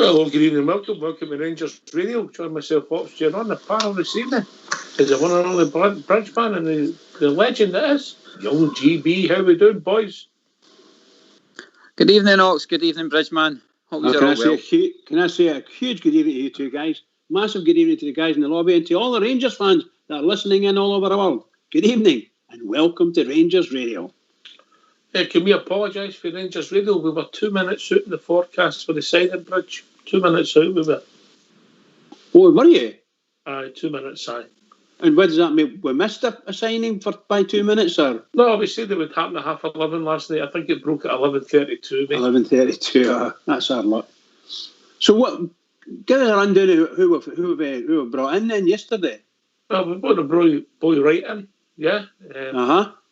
Hello, good evening, welcome to Rangers Radio. Join myself, Oxford, on the panel this evening is the one and only Bridgeman and the legend that is young GB. How we doing, boys? Good evening, Ox. Good evening, Bridgeman. Hope you're all well. Can I say a huge good evening to you two guys? Massive good evening to the guys in the lobby and to all the Rangers fans that are listening in all over the world. Good evening and welcome to Rangers Radio. Can we apologise for Rangers Radio? We were 2 minutes out in the forecast for the siding bridge. 2 minutes out we were. Oh, were you? Aye, 2 minutes, aye. And what does that mean? We missed a signing by 2 minutes, or? No, we said it would happen at 11:30 last night. I think it broke at 11:32. 11:32, that's our luck. So what? Give us a rundown of who we brought in then yesterday. Well, we brought the boy right in, yeah.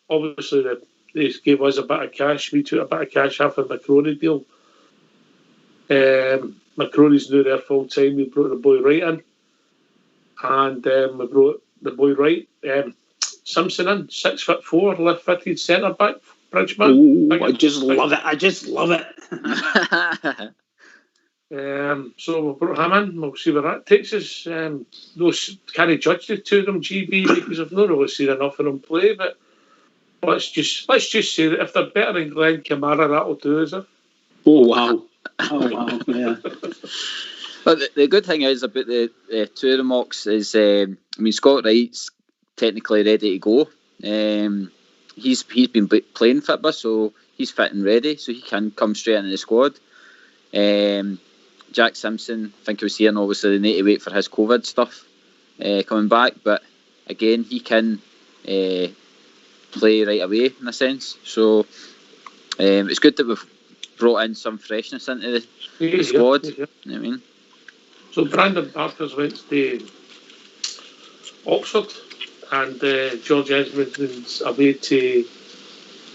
Obviously, they gave us a bit of cash. We took a bit of cash off the McCrory deal. McCrory's now there full time. We brought the boy right in, and we brought the boy right Simpson in, 6'4", left-footed centre back. Bridgeman. I just love it. So we brought him in. We'll see where that takes us. Can I judge the two of them, GB, because I've not really seen enough of them play. But let's just say that if they're better than Glenn Kamara, that'll do, is it? Oh wow, yeah. But the good thing is about the two of them, Ox, is Scott Wright's technically ready to go. He's been playing football, so he's fit and ready, so he can come straight into the squad. Jack Simpson, I think he was here, obviously they need to wait for his COVID stuff coming back, but again, he can play right away in a sense. So it's good that we've brought in some freshness into the squad. Yeah. You know what I mean? So Brandon Parker's went to Oxford, and George Edmonton's away to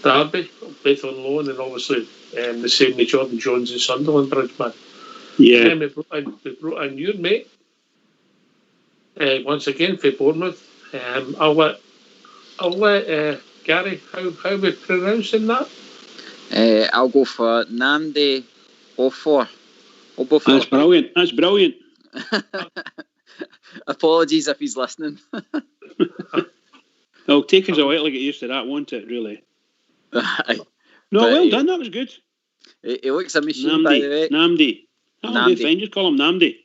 Derby, both on loan, and obviously the same with Jordan Jones and Sunderland, Bridgeman. Yeah. And then we brought in your mate once again for Bournemouth. I'll let Gary, how we pronouncing that? I'll go for Namdi Ofor. That's brilliant. Apologies if he's listening. It'll take us a while to get used to that, won't it, really? Well done, that was good. He looks a machine, by the way. Namdi. Fine, just call him Namdi.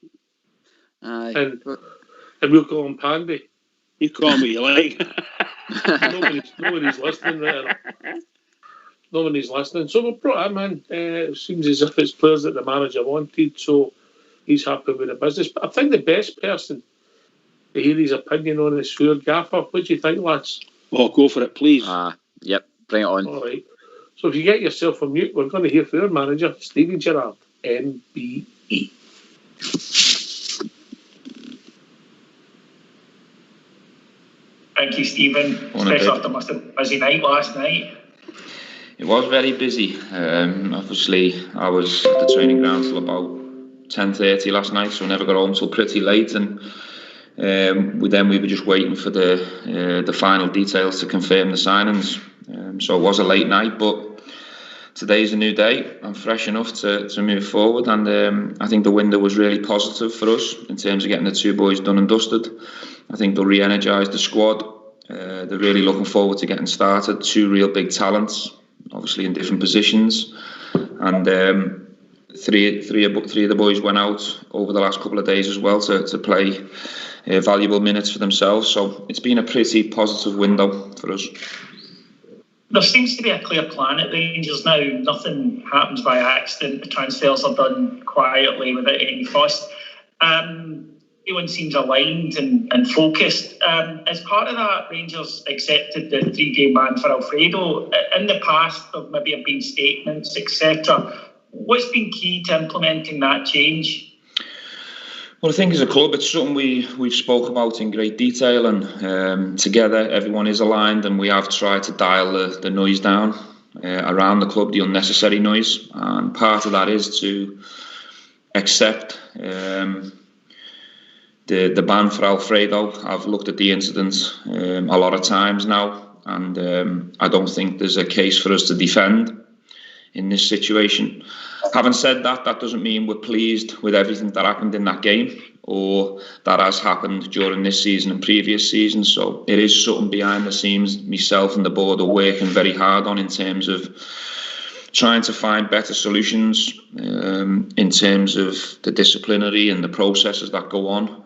And we'll call him Pandy. You call him what you like. Nobody's listening there. Nobody's listening. So we brought him in. It seems as if it's players that the manager wanted, so he's happy with the business. But I think the best person to hear his opinion on is Stuart Gaffer. What do you think, lads? Oh, go for it, please. Yep, bring it on. All right. So if you get yourself on mute, we're going to hear from our manager, Stephen Gerrard, MBE. Thank you, Stephen. Especially after must have been a busy night last night. It was very busy. Obviously, I was at the training ground till about 10:30 last night, so I never got home till pretty late. And we were just waiting for the final details to confirm the signings. So it was a late night, but today's a new day. I'm fresh enough to move forward, and I think the window was really positive for us in terms of getting the two boys done and dusted. I think they'll re-energise the squad. They're really looking forward to getting started. Two real big talents, obviously in different positions, and three of the boys went out over the last couple of days as well to play valuable minutes for themselves. So it's been a pretty positive window for us. There seems to be a clear plan at Rangers now. Nothing happens by accident. The transfers are done quietly without any fuss. Everyone seems aligned and focused. As part of that, Rangers accepted the 3-game ban for Alfredo. In the past, there maybe have been statements, etc. What's been key to implementing that change? Well, I think as a club, it's something we've spoke about in great detail, and together everyone is aligned, and we have tried to dial the noise down around the club, the unnecessary noise, and part of that is to accept the ban for Alfredo. I've looked at the incident a lot of times now, and I don't think there's a case for us to defend in this situation. Having said that, that doesn't mean we're pleased with everything that happened in that game or that has happened during this season and previous seasons. So it is something behind the scenes myself and the board are working very hard on in terms of trying to find better solutions in terms of the disciplinary and the processes that go on.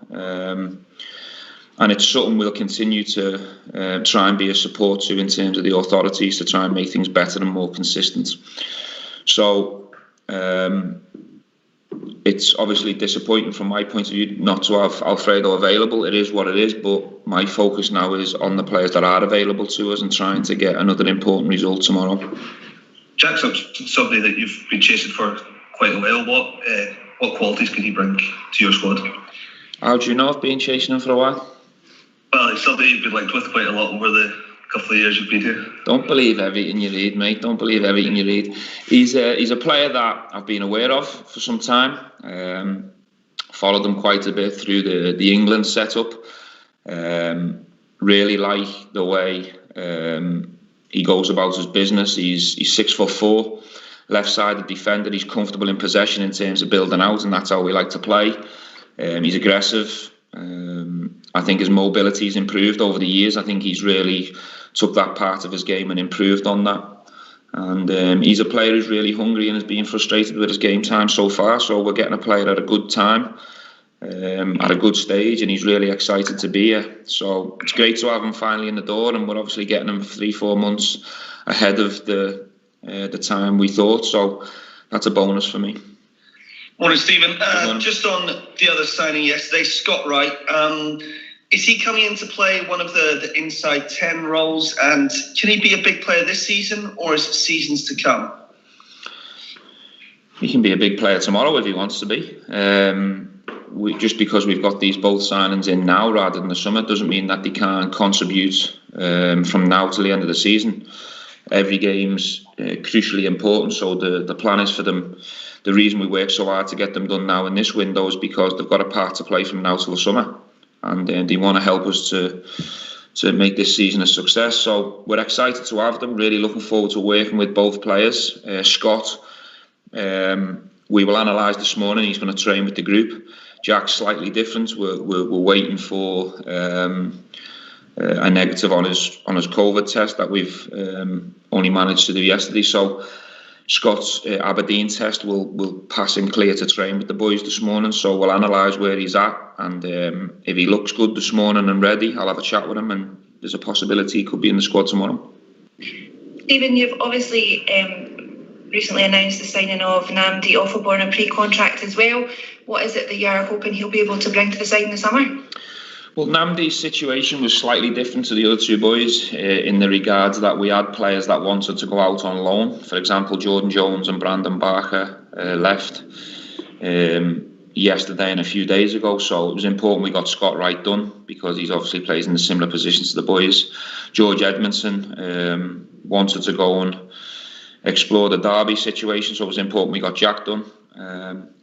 And it's something we'll continue to try and be a support to in terms of the authorities to try and make things better and more consistent. So it's obviously disappointing from my point of view not to have Alfredo available. It is what it is, but my focus now is on the players that are available to us and trying to get another important result tomorrow. Jack's somebody that you've been chasing for quite a while. What qualities can he bring to your squad? How do you know I've been chasing him for a while? Well, it's something you've been linked with quite a lot over the couple of years you've been here. Don't believe everything you read, mate. Don't believe everything you read. He's a player that I've been aware of for some time. Followed him quite a bit through the England setup. Really like the way he goes about his business. He's 6'4", left-sided defender. He's comfortable in possession in terms of building out, and that's how we like to play. He's aggressive. I think his mobility's improved over the years. I think he's really took that part of his game and improved on that. And he's a player who's really hungry and has been frustrated with his game time so far. So we're getting a player at a good time, at a good stage, and he's really excited to be here. So it's great to have him finally in the door, and we're obviously getting him 3-4 months ahead of the time we thought. So that's a bonus for me. Morning, Stephen. Just on the other signing yesterday, Scott Wright. Is he coming into play one of the inside 10 roles? And can he be a big player this season, or is it seasons to come? He can be a big player tomorrow if he wants to be. Just because we've got these both signings in now rather than the summer doesn't mean that they can't contribute from now till the end of the season. Every game's crucially important, so the plan is for them. The reason we work so hard to get them done now in this window is because they've got a part to play from now till the summer, and they want to help us to make this season a success. So we're excited to have them. Really looking forward to working with both players. Scott, we will analyse this morning. He's going to train with the group. Jack's slightly different. We're waiting for a negative on his COVID test that we've only managed to do yesterday. So Scott's Aberdeen test will pass him clear to train with the boys this morning. So we'll analyse where he's at, and if he looks good this morning and ready, I'll have a chat with him, and there's a possibility he could be in the squad tomorrow. Stephen, you've obviously recently announced the signing of Namdi Offalborn, a pre-contract as well. What is it that you're hoping he'll be able to bring to the side in the summer? Well, Namdi's situation was slightly different to the other two boys in the regards that we had players that wanted to go out on loan. For example, Jordan Jones and Brandon Barker left yesterday and a few days ago. So it was important we got Scott Wright done because he's obviously plays in a similar position to the boys. George Edmondson wanted to go and explore the Derby situation, so it was important we got Jack done.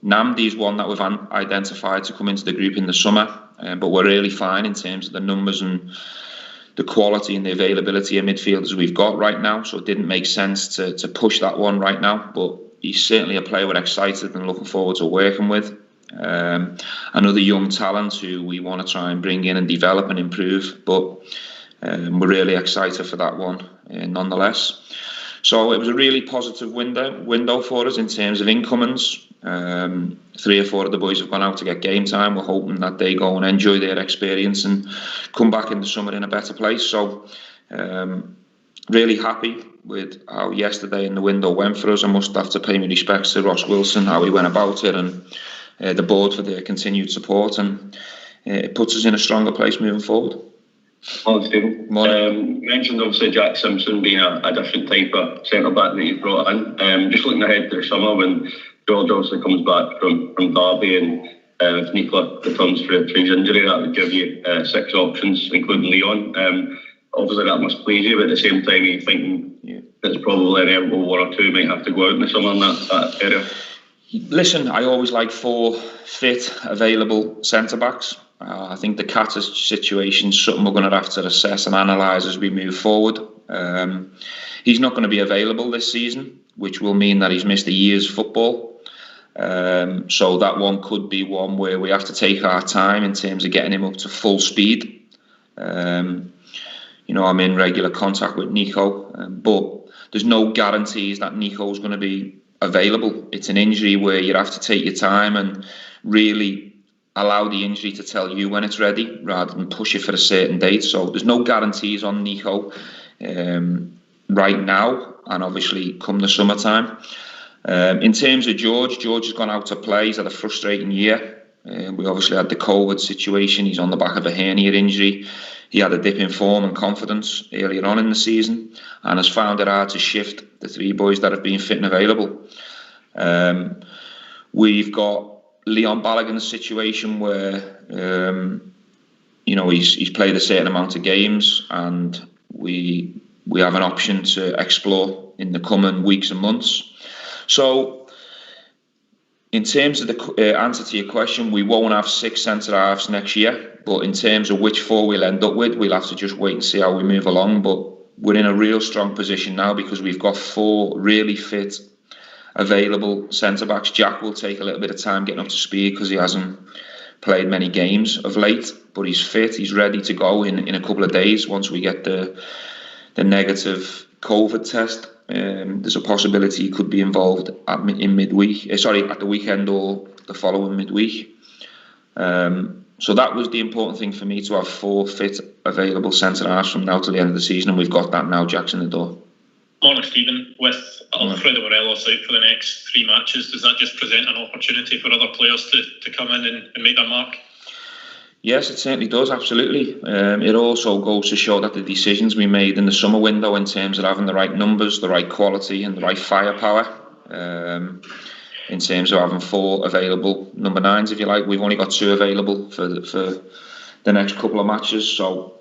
Namdi's one that we've identified to come into the group in the summer, but we're really fine in terms of the numbers and the quality and the availability of midfielders we've got right now, so it didn't make sense to push that one right now, but he's certainly a player we're excited and looking forward to working with. Another young talent who we want to try and bring in and develop and improve, but we're really excited for that one nonetheless. So it was a really positive window for us in terms of incomings. 3 or 4 of the boys have gone out to get game time. We're hoping that they go and enjoy their experience and come back in the summer in a better place. So really happy with how yesterday in the window went for us. I must have to pay my respects to Ross Wilson, how he went about it, and the board for their continued support. And it puts us in a stronger place moving forward. Morning, Stephen. You mentioned obviously Jack Simpson being a different type of centre-back that you've brought in. Just looking ahead to the summer when George obviously comes back from Derby, and if Nicola returns for his injury, that would give you 6 options, including Leon. Obviously that must please you, but at the same time you're thinking it's probably inevitable 1 or 2 might have to go out in the summer in that area. Listen, I always like 4 fit, available centre-backs. I think the Catter situation is something we're going to have to assess and analyse as we move forward. He's not going to be available this season, which will mean that he's missed a year's football. So that one could be one where we have to take our time in terms of getting him up to full speed. I'm in regular contact with Nico, but there's no guarantees that Nico's going to be available. It's an injury where you have to take your time and really allow the injury to tell you when it's ready rather than push it for a certain date. So there's no guarantees on Nico right now, and obviously come the summertime. In terms of George has gone out to play. He's had a frustrating year. We obviously had the COVID situation. He's on the back of a hernia injury. He had a dip in form and confidence earlier on in the season and has found it hard to shift the three boys that have been fit and available. We've got Leon Balogun's situation where he's played a certain amount of games, and we have an option to explore in the coming weeks and months. So in terms of the answer to your question, we won't have 6 centre halves next year, but in terms of which 4 we'll end up with, we'll have to just wait and see how we move along. But we're in a real strong position now because we've got 4 really fit, available centre-backs. Jack will take a little bit of time getting up to speed because he hasn't played many games of late, but he's fit, he's ready to go in a couple of days once we get the negative COVID test. There's a possibility he could be involved at the weekend or the following midweek. So that was the important thing for me, to have 4 fit, available centre-halves from now till the end of the season, and we've got that now. Jack's in the door. Morning, Stephen. With Alfredo Morelos out for the next 3 matches, does that just present an opportunity for other players to come in and make their mark? Yes, it certainly does, absolutely. It also goes to show that the decisions we made in the summer window in terms of having the right numbers, the right quality and the right firepower, in terms of having 4 available number 9s, if you like. We've only got 2 available for the next couple of matches, so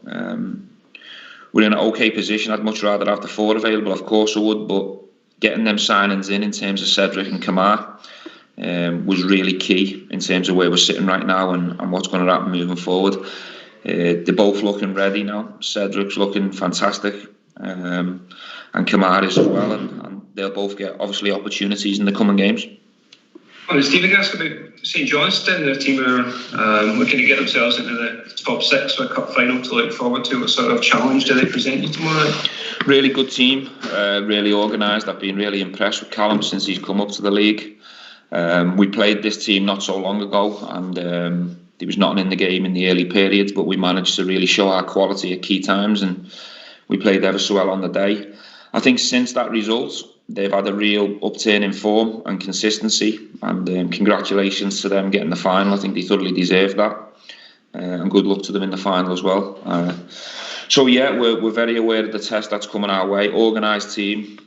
we're in an okay position. I'd much rather have the 4 available, of course I would, but getting them signings in terms of Cedric and Kamar was really key in terms of where we're sitting right now and what's going to happen moving forward. They're both looking ready now. Cedric's looking fantastic, and Kamar is as well, and they'll both get obviously opportunities in the coming games. Well, Stephen, asked about St Johnstone, the team who are looking to get themselves into the top 6 for a cup final to look forward to. What sort of challenge do they present you tomorrow night? Really good team, really organised. I've been really impressed with Callum since he's come up to the league. We played this team not so long ago, and there was nothing in the game in the early periods, but we managed to really show our quality at key times, and we played ever so well on the day. I think since that result, they've had a real upturn in form and consistency, and congratulations to them getting the final. I think they thoroughly deserve that, and good luck to them in the final as well. So yeah, we're very aware of the test that's coming our way. Organised team,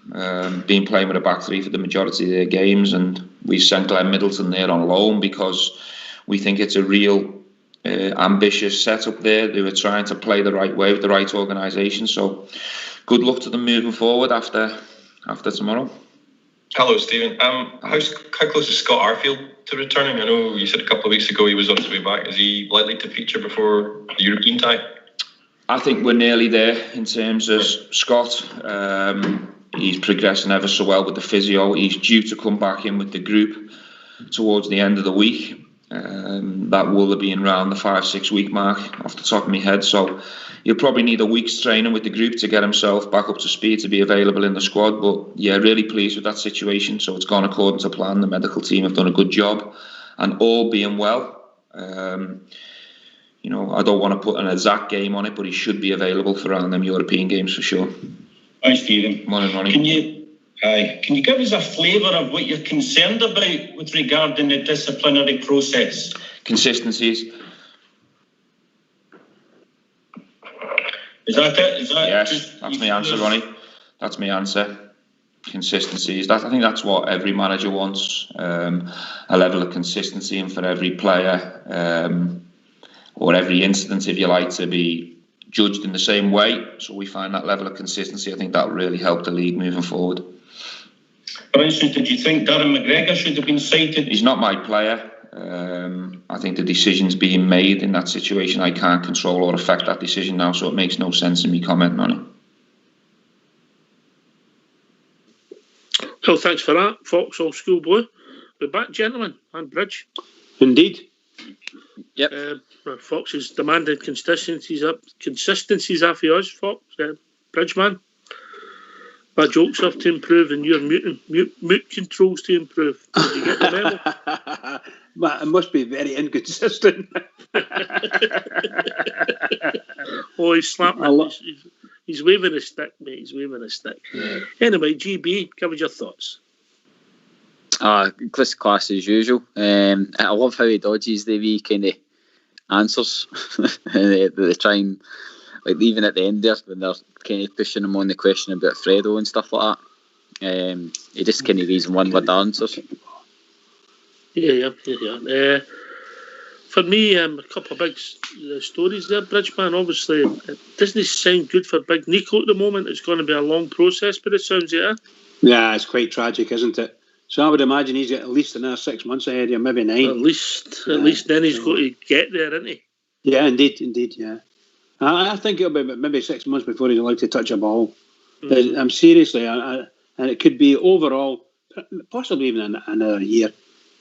been playing with a back 3 for the majority of their games, and we've sent Glenn Middleton there on loan because we think it's a real ambitious setup there. They were trying to play the right way with the right organisation. So good luck to them moving forward after tomorrow. Hello, Stephen. How close is Scott Arfield to returning? I know you said a couple of weeks ago he was on his way back. Is he likely to feature before the European tie? I think we're nearly there in terms of Scott. He's progressing ever so well with the physio. He's due to come back in with the group towards the end of the week. That will be around the 5-6 week mark off the top of my head. So he'll probably need a week's training with the group to get himself back up to speed to be available in the squad. But yeah, really pleased with that situation. So it's gone according to plan. The medical team have done a good job, and all being well, I don't want to put an exact game on it, but he should be available for around them European games for sure. Hi, Stephen. Morning, Ronnie. Can you give us a flavour of what you're concerned about with regarding the disciplinary process? Consistencies. Is that it? Yes, that's my answer, Ronnie. That's my answer. Consistencies. I think that's what every manager wants. A level of consistency, and for every player, or every incident, if you like, to be judged in the same way. So we find that level of consistency. I think that will really help the league moving forward. For instance, did you think Darren McGregor should have been cited? He's not my player. I think the decision's being made in that situation. I can't control or affect that decision now, so it makes no sense in me commenting on it. Well, thanks for that, Foxhall School Blue. We're back, gentlemen, and Bridge. Indeed. Yep. Fox has demanded consistencies off of us, Fox. Bridgeman. My jokes have to improve and your mute controls to improve. Did you get the memo? But it must be very inconsistent. Oh, he's slapping. He's waving a stick, mate. He's waving a stick. Yeah. Anyway, GB, give us your thoughts. Class as usual. I love how he dodges the wee kind of answers. They try and, like, even at the end there, when they're kind of pushing him on the question about Fredo and stuff like that. He just kind of leaves one with the answers. Yeah. For me, a couple of big stories there, Bridgeman. Obviously, it doesn't sound good for Big Nico at the moment. It's going to be a long process, but it sounds Yeah, it's quite tragic, isn't it? So I would imagine he's got at least another 6 months ahead of him, maybe 9. At least then he's got to get there, isn't he? Yeah, indeed, yeah. I think it'll be maybe 6 months before he's allowed to touch a ball. Mm-hmm. I'm seriously, and it could be overall, possibly even another year,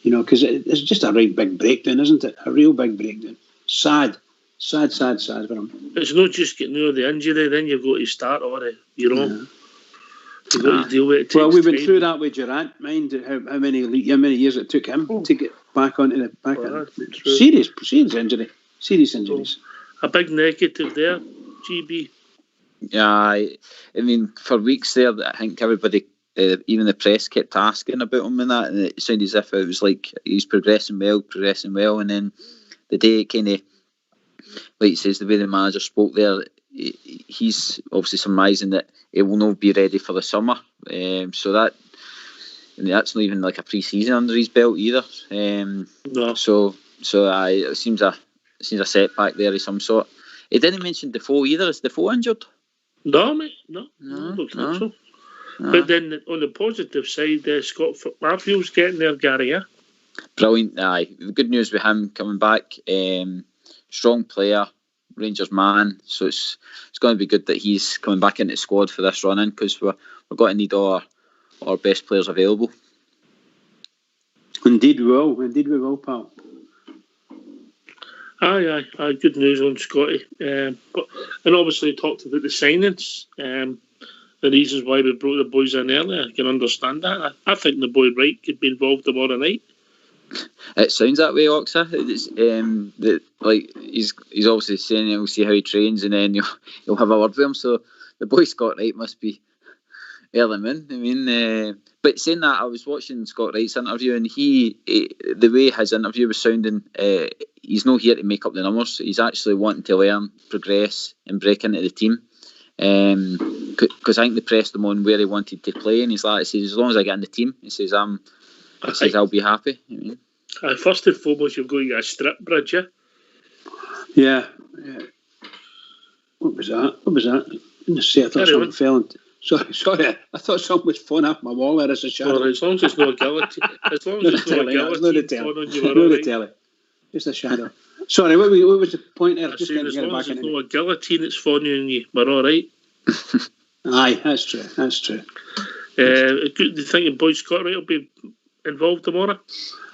because it's just a right big breakdown, isn't it? A real big breakdown. Sad for him. It's not just getting over the injury, then you've got to start on it, You've got to deal with it. Well, we went through that with Durant. Mind how many years it took him to get back onto the back. Serious injuries. A big negative there, GB. Yeah, I mean, for weeks there, I think everybody, even the press, kept asking about him and that, and it sounded as if it was like he's progressing well, and then the day it kind of, like he says, the way the manager spoke there, he's obviously surmising that he will not be ready for the summer. So that, that's not even like a pre-season under his belt either. No. So it seems a setback there of some sort. He didn't mention Defoe either. Is Defoe injured? No, mate. No. I don't think so. No. But then on the positive side, Scott Matthews getting there, Gary. Yeah. Brilliant. Aye. The good news with him coming back. Strong player. Rangers man, so it's going to be good that he's coming back into the squad for this run-in, because we're going to need all our best players available. Indeed we will, pal. Aye, good news on Scotty. And obviously talked about the signings, the reasons why we brought the boys in earlier. I can understand that. I think the boy Wright could be involved tomorrow night. It sounds that way, Oxa. He's obviously saying he'll see how he trains, and then you'll have a word with him. So the boy Scott Wright must be early in. I mean, but saying that, I was watching Scott Wright's interview, and the way his interview was sounding, he's not here to make up the numbers. He's actually wanting to learn, progress, and break into the team. Because I think they pressed him on where he wanted to play, and he's like, he says, as long as I get in the team, he says, I'll be happy. I mean. First and foremost, you've got to get a strip bridge, yeah? Yeah. What was that? I thought something fell into... Sorry, I thought something was falling off my wall there as a shadow. Well, as long as it's not a guillotine. As long as it's not a guillotine. Just a shadow. Sorry, what was the point there? Just as long as it's not a guillotine that's falling on you, we're all right. Aye, that's true. Do you think the boy Scott Wright will be involved tomorrow?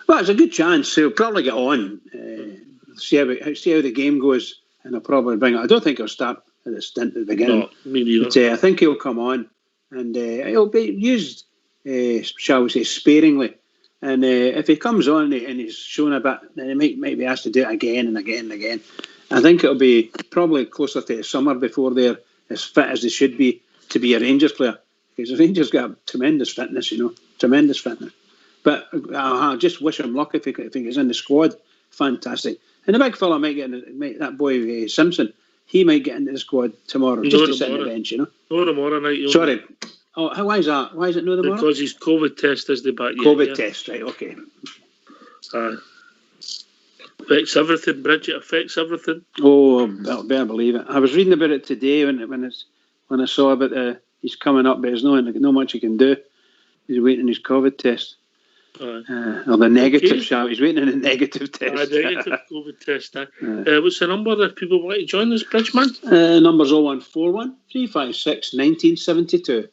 Well, it's a good chance. He'll probably get on. See how the game goes, and he'll probably bring it. I don't think he'll start at the stint at the beginning. No, me neither. But, I think he'll come on, and he'll be used, shall we say, sparingly. And if he comes on and he's shown a bit, then he might be asked to do it again and again and again. I think it'll be probably closer to the summer before they're as fit as they should be to be a Rangers player. Because the Rangers got tremendous fitness, tremendous fitness. But I just wish him luck if he gets in the squad. Fantastic. And the big fella might get that boy Simpson. He might get into the squad tomorrow, just to sit on the bench, No tomorrow night. Sorry. Oh, why is that? Why is it no tomorrow? Because his COVID test isn't back yet. COVID test, right? Okay. Affects everything, Bridget. Affects everything. Oh, better believe it. I was reading about it today when I saw about he's coming up, but there's not much he can do. He's waiting his COVID test. Or the negative, shall he's waiting on a negative test. Negative COVID test. What's the number if people want to join us, Bridgeman? Number's 0141 356 1972.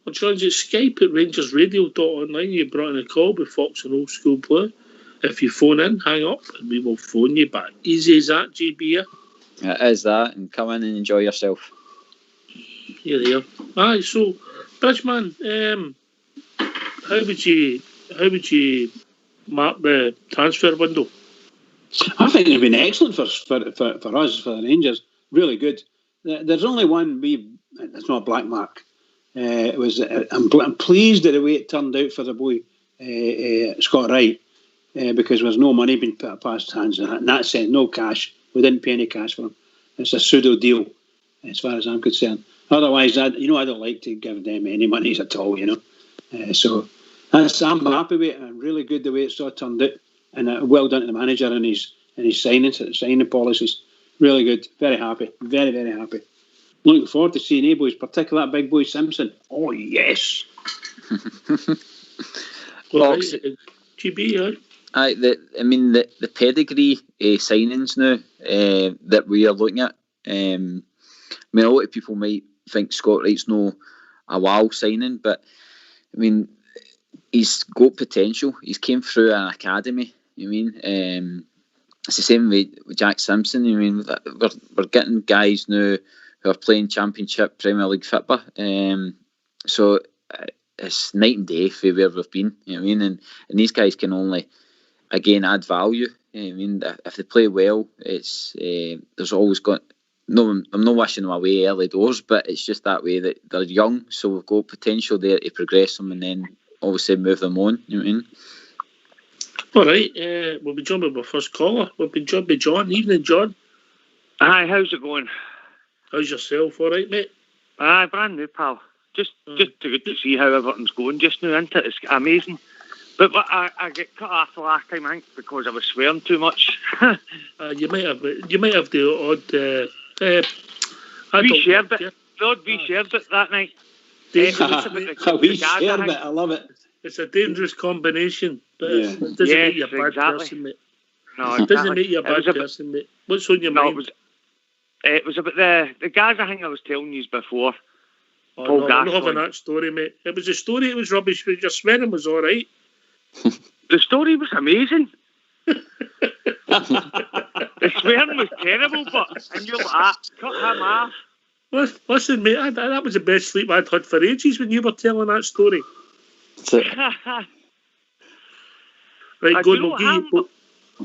Or challenge at Skype at RangersRadio.online. You brought in a call with Fox and Old School Blue. If you phone in, hang up, and we will phone you back. Easy as that, GB. It is that, and come in and enjoy yourself. Here. Aye, so, Bridgeman, how would you mark the transfer window? I think it's been excellent for us, for the Rangers. Really good. There's only one it's not a black mark. I'm pleased at the way it turned out for the boy Scott Wright, because there's no money being put past hands in that sense, no cash. We didn't pay any cash for him. It's a pseudo deal, as far as I'm concerned. Otherwise, I don't like to give them any money at all, So I'm happy with it. I'm really good the way it's all turned out, and well done to the manager and his signing policies. Really good. Very happy. Very, very happy. Looking forward to seeing boys, particularly that big boy Simpson. Oh yes. Well, GB, the pedigree signings now that we are looking at. A lot of people might think Scott Wright's no a wow signing, but he's got potential. He's came through an academy. It's the same with Jack Simpson. We're getting guys now who are playing Championship, Premier League football. So it's night and day for where we've been. And these guys can only again add value. If they play well, it's there's always got. No, I'm not wishing them away early doors, but it's just that way that they're young, so we've got potential there to progress them and then obviously move them on. All right, we'll be joined by our first caller. We'll be joined by John. Evening, John. Hi, how's it going? How's yourself? All right, mate? Aye, brand new, pal. Just good to see how everything's going just now, isn't it? It's amazing. But I get cut off the last time, I think, because I was swearing too much. You might have the odd. We shared it. We shared it that night. We shared it. I love it. It's a dangerous combination, but it doesn't make you a bad person, mate. No, it doesn't make you a bad person, mate. What's on your mind? It was about the guys I think I was telling you before. I'm not having that story, mate. It was a story, it was rubbish, but your swearing was all right. The story was amazing. The swearing was terrible, and you're like, cut him off. Listen, mate, that was the best sleep I'd had for ages when you were telling that story. Right, go.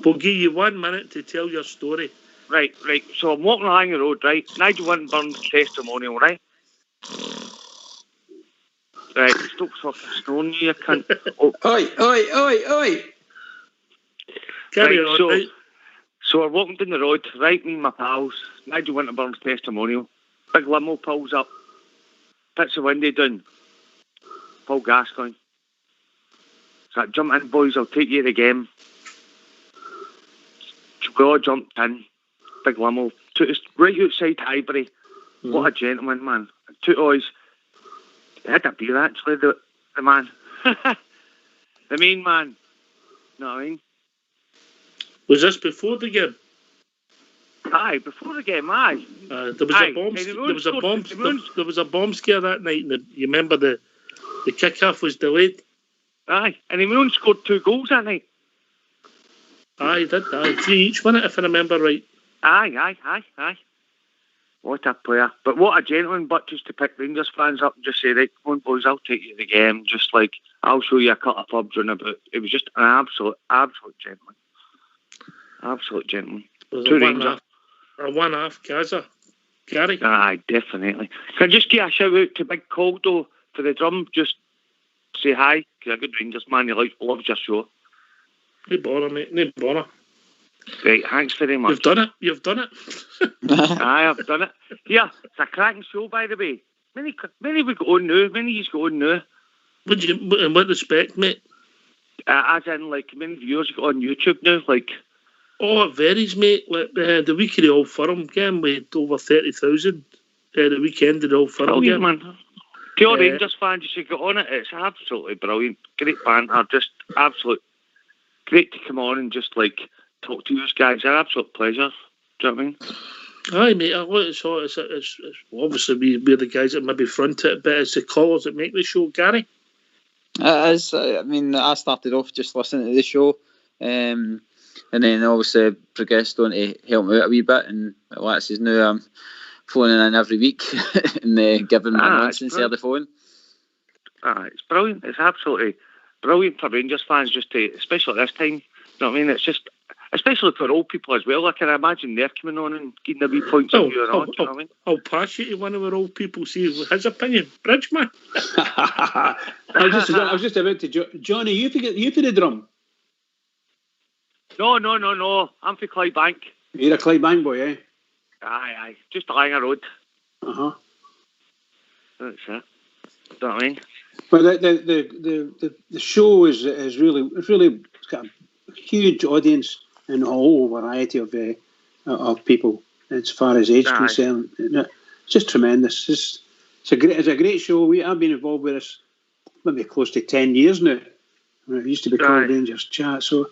We'll give you 1 minute to tell your story. Right. So I'm walking along the road, right? Nigel Winburn's testimonial, right? Right, stop fucking snoring, you cunt. Oi. Carry on, right? So we're walking down the road, right, me and my pals, Nigel Winburn's testimonial. Big limo pulls up, puts the window down, Paul Gascoigne. So jump in, boys, I'll take you to the game. We all jumped in, big limo, took us right outside Highbury. Mm-hmm. What a gentleman, man. Took us. He had a beer, actually, the man. The main man. You know what I mean? Was this before the game? Aye, before the game, aye. There was a bomb scare that night, and you remember the kick-off was delayed? Aye, and he only scored 2 goals that night. Aye, he did. 3 each, wasn't it, if I remember right? Aye. What a player. But what a gentleman, but just to pick Rangers fans up and just say, right, come on, boys, I'll take you to the game. Just like, I'll show you a couple of pubs round about. It was just an absolute gentleman. Absolute gentleman. Two Rangers. A one-half Gaza. Gary? Aye, definitely. Can I just give a shout out to Big Caldo for the drum? Just say hi, because a good Rangers man, he loves your show. No bother, mate. No bother. Right, thanks very much. You've done it. Aye, I've done it. Yeah, it's a cracking show, by the way. Many we got on now. Many you's got on now. In what respect, mate? As in, like, many viewers you got on YouTube now, like... Oh, it varies, mate. Like, the week of the Old Firm game, we had over 30,000. The weekend of the Old Firm game. Man. To all Rangers fans, you should get on it. It's absolutely brilliant. Great banter, just absolute... Great to come on and just, like, talk to you guys. It's an absolute pleasure. Do you know what I mean? Aye, mate. It's obviously we're the guys that maybe front it, but it's the callers that make the show, Gary. It is. I mean, I started off just listening to the show, and then obviously progressed on to help me out a wee bit. And like I says, now I'm phoning in every week and giving my nonsense there the phone. It's brilliant. It's absolutely brilliant for Rangers fans, just to, especially at this time. You know what I mean? It's just, especially for old people as well. I can imagine they're coming on and getting their wee points of view. You know what I mean? I'll pass you to one of our old people, see his opinion. Bridgeman. I was just about to... Johnny, you for the drum? No. I'm for Clydebank. You're a Clydebank boy, eh? Aye. Just along a road. Uh-huh. That's it. You know what I mean? But the show is really... It's got a huge audience and a whole variety of people as far as age concerned. It's just tremendous. It's a great show. I've been involved with this maybe close to 10 years now. It used to be called Rangers Chat, so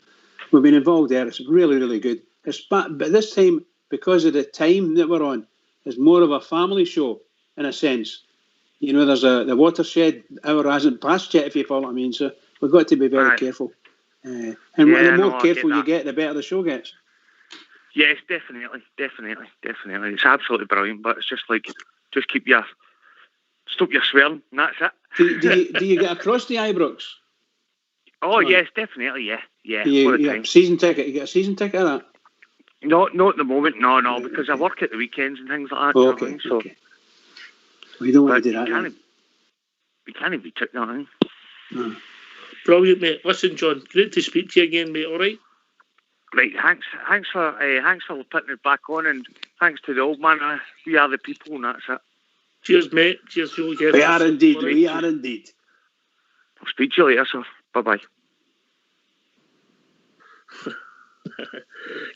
we've been involved there. It's really, really good. But this time, because of the time that we're on, it's more of a family show in a sense. You know, there's the watershed hour hasn't passed yet, if you follow what I mean. So we've got to be very careful. And the more careful you get, the better the show gets. Yes, definitely. It's absolutely brilliant, but it's just like, just stop your swearing, and that's it. Do you get across the Ibrox? Oh, yes, definitely, yeah. You get a season ticket? You get a season ticket of that? Not at the moment, no, because I work at the weekends and things like that. Oh, okay. We don't want to do that. We can't be took that. No. Brilliant, mate. Listen, John, great to speak to you again, mate. All right. Right, thanks for putting it back on, and thanks to the old man. We are the people, and that's it. Cheers, mate. Cheers, Joe. We are indeed. We are indeed. I'll speak to you later, sir. Bye-bye.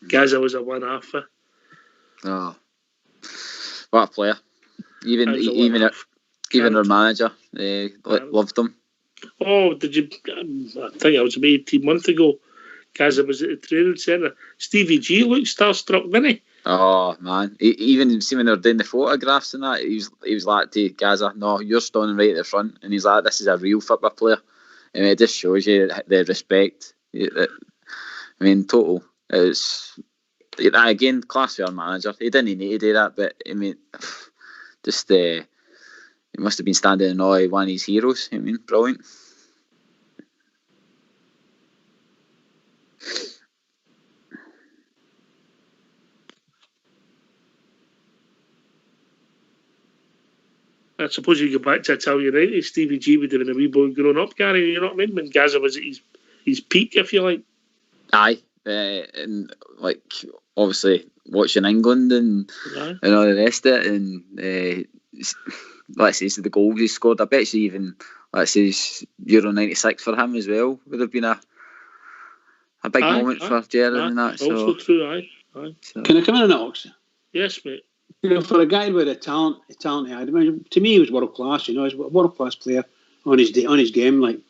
Gaza was a one-half. Oh, what a player! Even our manager loved him. Oh, did you? I think it was about 18 months ago. Gaza was at the training centre. Stevie G looked starstruck, didn't he? Oh man! Even see when they were doing the photographs and that, he was like to Gaza, "No, you're standing right at the front," and he's like, "This is a real football player." I mean, it just shows you the respect. I mean, total. It's again class for our manager. He didn't need to do that, but I mean, just he must have been standing in awe of one of his heroes. I mean, brilliant. I suppose you go back to Italian United, Stevie G would have been a wee boy growing up, Gary, you know what I mean? When Gaza was at his peak, if you like. Aye, and like obviously watching England and all the rest of it, and let's say the goals he scored. I bet you even let's say Euro '96 for him as well would have been a big moment for Gerrard and that. Also true, aye. So. Can I come in on that, Ox? Yes, mate. You know, for a guy with the talent he had, I mean, to me he was world class. You know, he's a world class player on his game, like,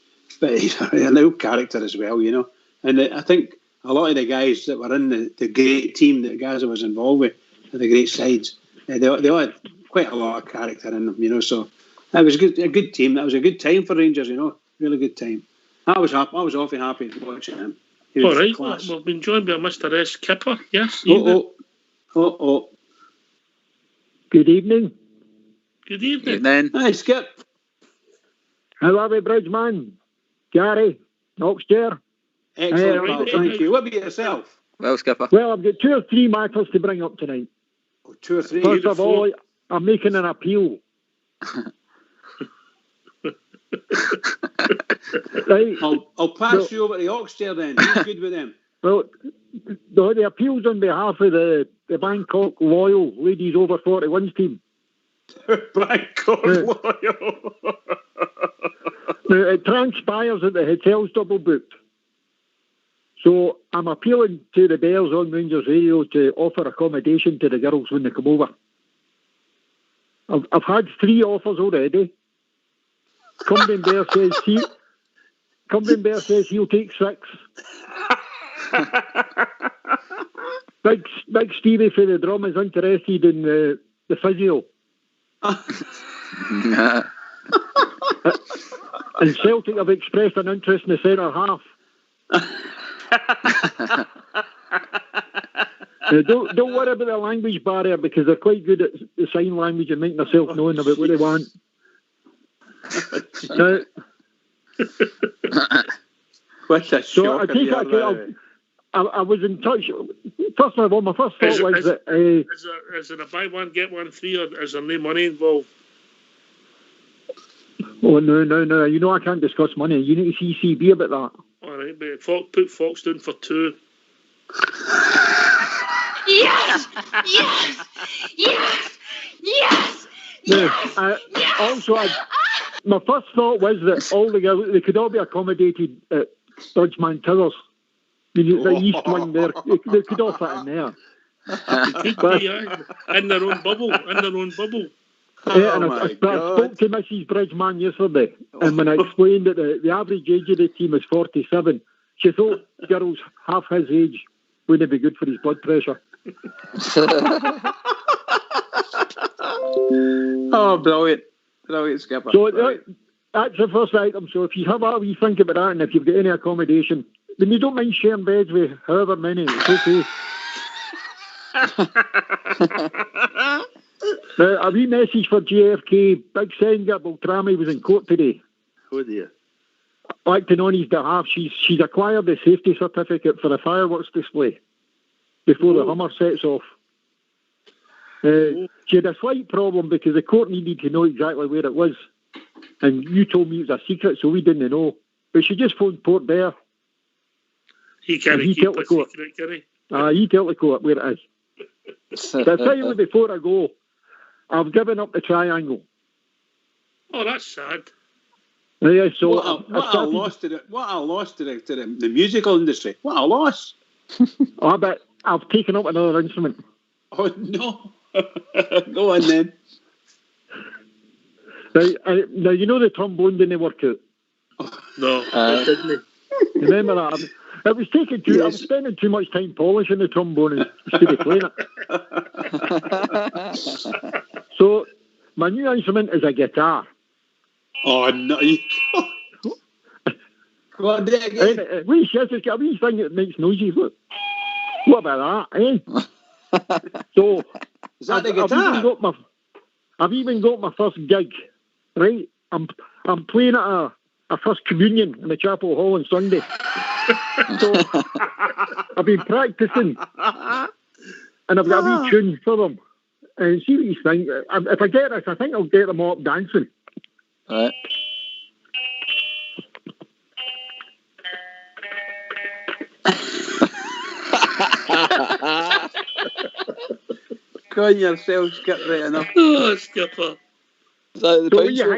but he's a real character as well. You know, and I think a lot of the guys that were in the great team that Gaza was involved with, the great sides, they all had quite a lot of character in them. You know, so that was a good team. That was a good time for Rangers. You know, really good time. I was awfully happy watching him. All right, we've been joined by Mr. S. Kipper. Yes. Oh. Good evening. Good evening. Hi, Skip. How are we, Bridgeman? Gary? Oxter? Excellent, thank you. What about yourself? Well, Skipper. Well, I've got 2 or 3 matters to bring up tonight. 2 or 3? First of all, I'm making an appeal. Right. I'll pass you over to Oxter then. Who's good with them? Well, the appeal's on behalf of the Bangkok Loyal Ladies Over 41s team. Bangkok Loyal. Now, it transpires that the hotel's double booked. So I'm appealing to the Bears on Rangers Radio to offer accommodation to the girls when they come over. I've had 3 offers already. Cumberland Bear says he'll take 6. Big Stevie for the drum is interested in the physio. And Celtic have expressed an interest in the centre half. Don't worry about the language barrier, because they're quite good at the sign language and making themselves known about what they want. What a shock! I was in touch. First of all, my first thought was that... Is it a buy one, get one free, or is there no money involved? Oh, no. You know I can't discuss money. You need to see CB about that. All right, but put Fox down for 2. Yes! Also, my first thought was that they could all be accommodated at Dodgeman Towers. The east wing there, they could all fit in there. In their own bubble. Yeah, and I spoke to Mrs. Bridgeman yesterday, and when I explained that the average age of the team is 47, she thought girls half his age wouldn't be good for his blood pressure. Oh, brilliant, Skipper. So that's the first item. So if you have a wee think about that, and if you've got any accommodation, then you don't mind sharing beds with however many, it's okay. A wee message for JFK. Big Senga Beltrami was in court today. Oh dear. Acting on his behalf, she's acquired the safety certificate for a fireworks display before the Hummer sets off. She had a slight problem because the court needed to know exactly where it was, and you told me it was a secret, so we didn't know. But she just phoned Port Bear. He can't keep a secret, can he? He tell the court where it is. But I tell you before I go, I've given up the triangle. Oh, that's sad. Yeah, so what a loss to the musical industry. What a loss. But I've taken up another instrument. Oh no. Go on then. Now you know the trombone didn't work out. No, it didn't. Remember that? I was spending too much time polishing the trombone instead of playing it. So my new instrument is a guitar. Oh no! Go on, do it again. A wee thing that makes noises. Look. What about that, eh? So is that the guitar? I've even got my first gig, right? I'm playing at a first communion in the chapel hall on Sunday. So I've been practicing, and I've got a wee tune for them. And see what you think. If I get this, I think I'll get them all up dancing. All right. Go on yourself, Skip, right enough. Oh, Skipper. Is that the point show?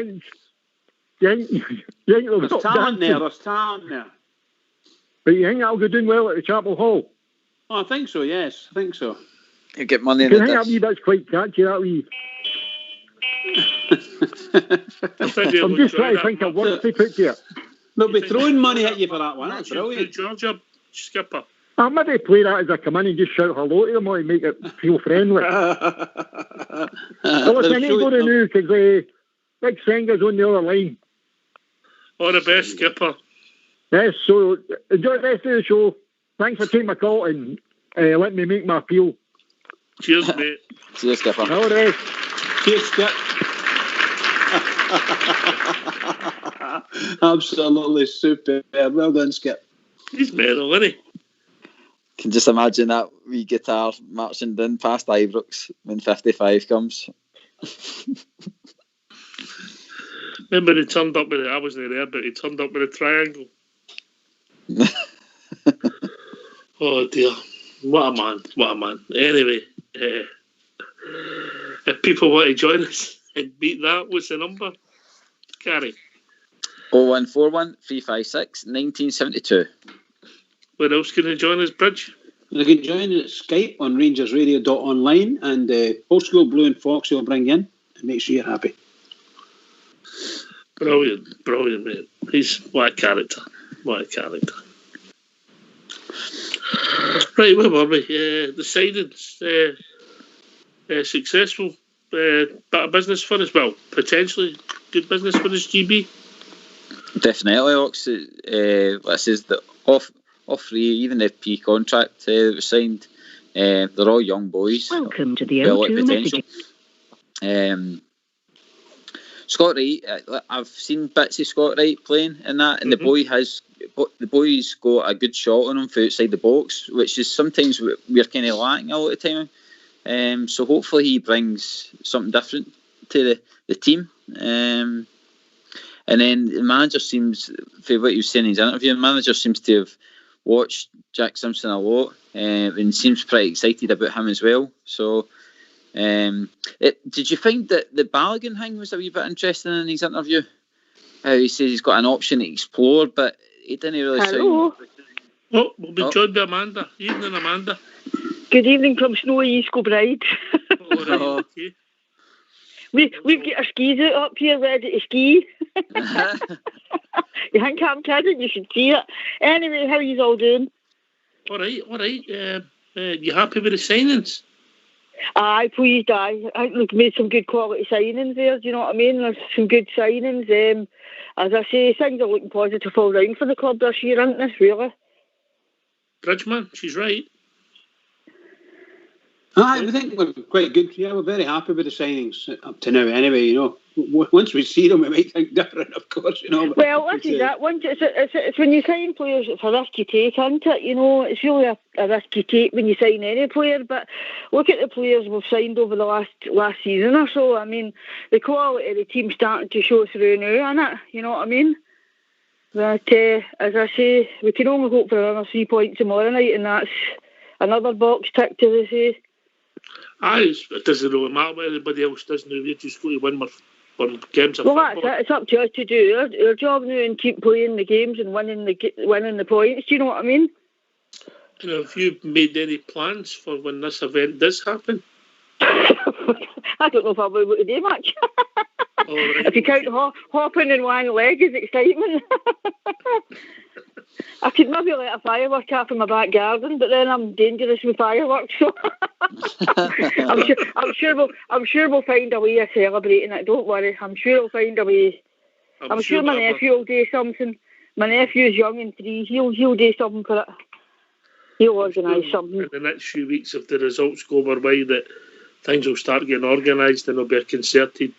There's talent there. But you think I'll go doing well at the Chapel Hall? Oh, I think so, yes. I think so. You get money in the disc. I think that's quite catchy, that wee. I'm just trying to think of words to put here. They'll be throwing money at you for that one. That's brilliant. Georgia, Skipper. I'll maybe play that as I come in and just shout hello to them or make it feel friendly. Well, listen, I need to go to now because Big Senga's on the other line. All the best, Skipper. Yes, so enjoy the rest of the show. Thanks for taking my call and letting me make my appeal. Cheers, mate. Cheers, Skipper. All right. Cheers, Skip. Absolutely super. Well done, Skip. He's metal, isn't he? Can just imagine that wee guitar marching down past Ibrox when 55 comes. Remember he turned up with I wasn't there, but he turned up with a triangle. Oh dear. What a man. Anyway, if people want to join us and beat that, what's the number? Gary. 0141 356 1972. Where else can they join us, Bridge? You can join us at Skype on RangersRadio.online, and Old School Blue and Foxy will bring you in and make sure you're happy. Brilliant, mate. He's what a character. Right, where were we? The signings, successful bit of business for us. Well, potentially good business for us, GB. Definitely, Ox. This is the off three, even the P contract that was signed. They're all young boys. Welcome to the O2 messaging. Scott Wright, I've seen bits of Scott Wright playing in that, and the boy's got a good shot on him from outside the box, which is sometimes we're kind of lacking a lot of time. So hopefully he brings something different to the team. And then the manager seems, for what he was saying in his interview, the manager seems to have watched Jack Simpson a lot and seems pretty excited about him as well. So, did you find that the Balogun thing was a wee bit interesting in his interview? How he says he's got an option to explore, but he didn't really Hello. Oh, we'll be joined by Amanda. Evening, Amanda. Good evening from snowy East Kilbride. Okay. We've got our skis out up here ready to ski. You think I'm kidding? You should see it. Anyway, how are you all doing? All right. You happy with the signings? Aye, pleased. I think we've made some good quality signings there. Do you know what I mean? There's some good signings. As I say, things are looking positive all round for the club this year, aren't they? Really. Bridgman, she's right. I think we're quite good. Yeah, we're very happy with the signings up to now. Anyway, you know, once we see them, we might think different, of course. You know. Well, this is that. It's when you sign players, it's a risk you take, isn't it? You know, it's really a risk you take when you sign any player. But look at the players we've signed over the last season or so. I mean, the quality of the team's starting to show through now, isn't it? You know what I mean? But as I say, we can only hope for another 3 points tomorrow night, and that's another box ticked, as they say. Aye, it doesn't really matter what anybody else does now. We're just going to win more games of football. Well, that's it. It's up to us to do our job now and keep playing the games and winning the points. Do you know what I mean? You know, have you made any plans for when this event does happen? I don't know if I'll be able to do much. Right. If you count hopping in one leg as excitement. I could maybe let a firework off in my back garden, but then I'm dangerous with fireworks. So I'm sure we'll find a way of celebrating it. Don't worry. I'm sure we'll find a way. I'm sure my nephew will do something. My nephew's young and 3. He'll do something for it. He'll organise something. In the next few weeks, if the results go our way, that things will start getting organised and there'll be a concerted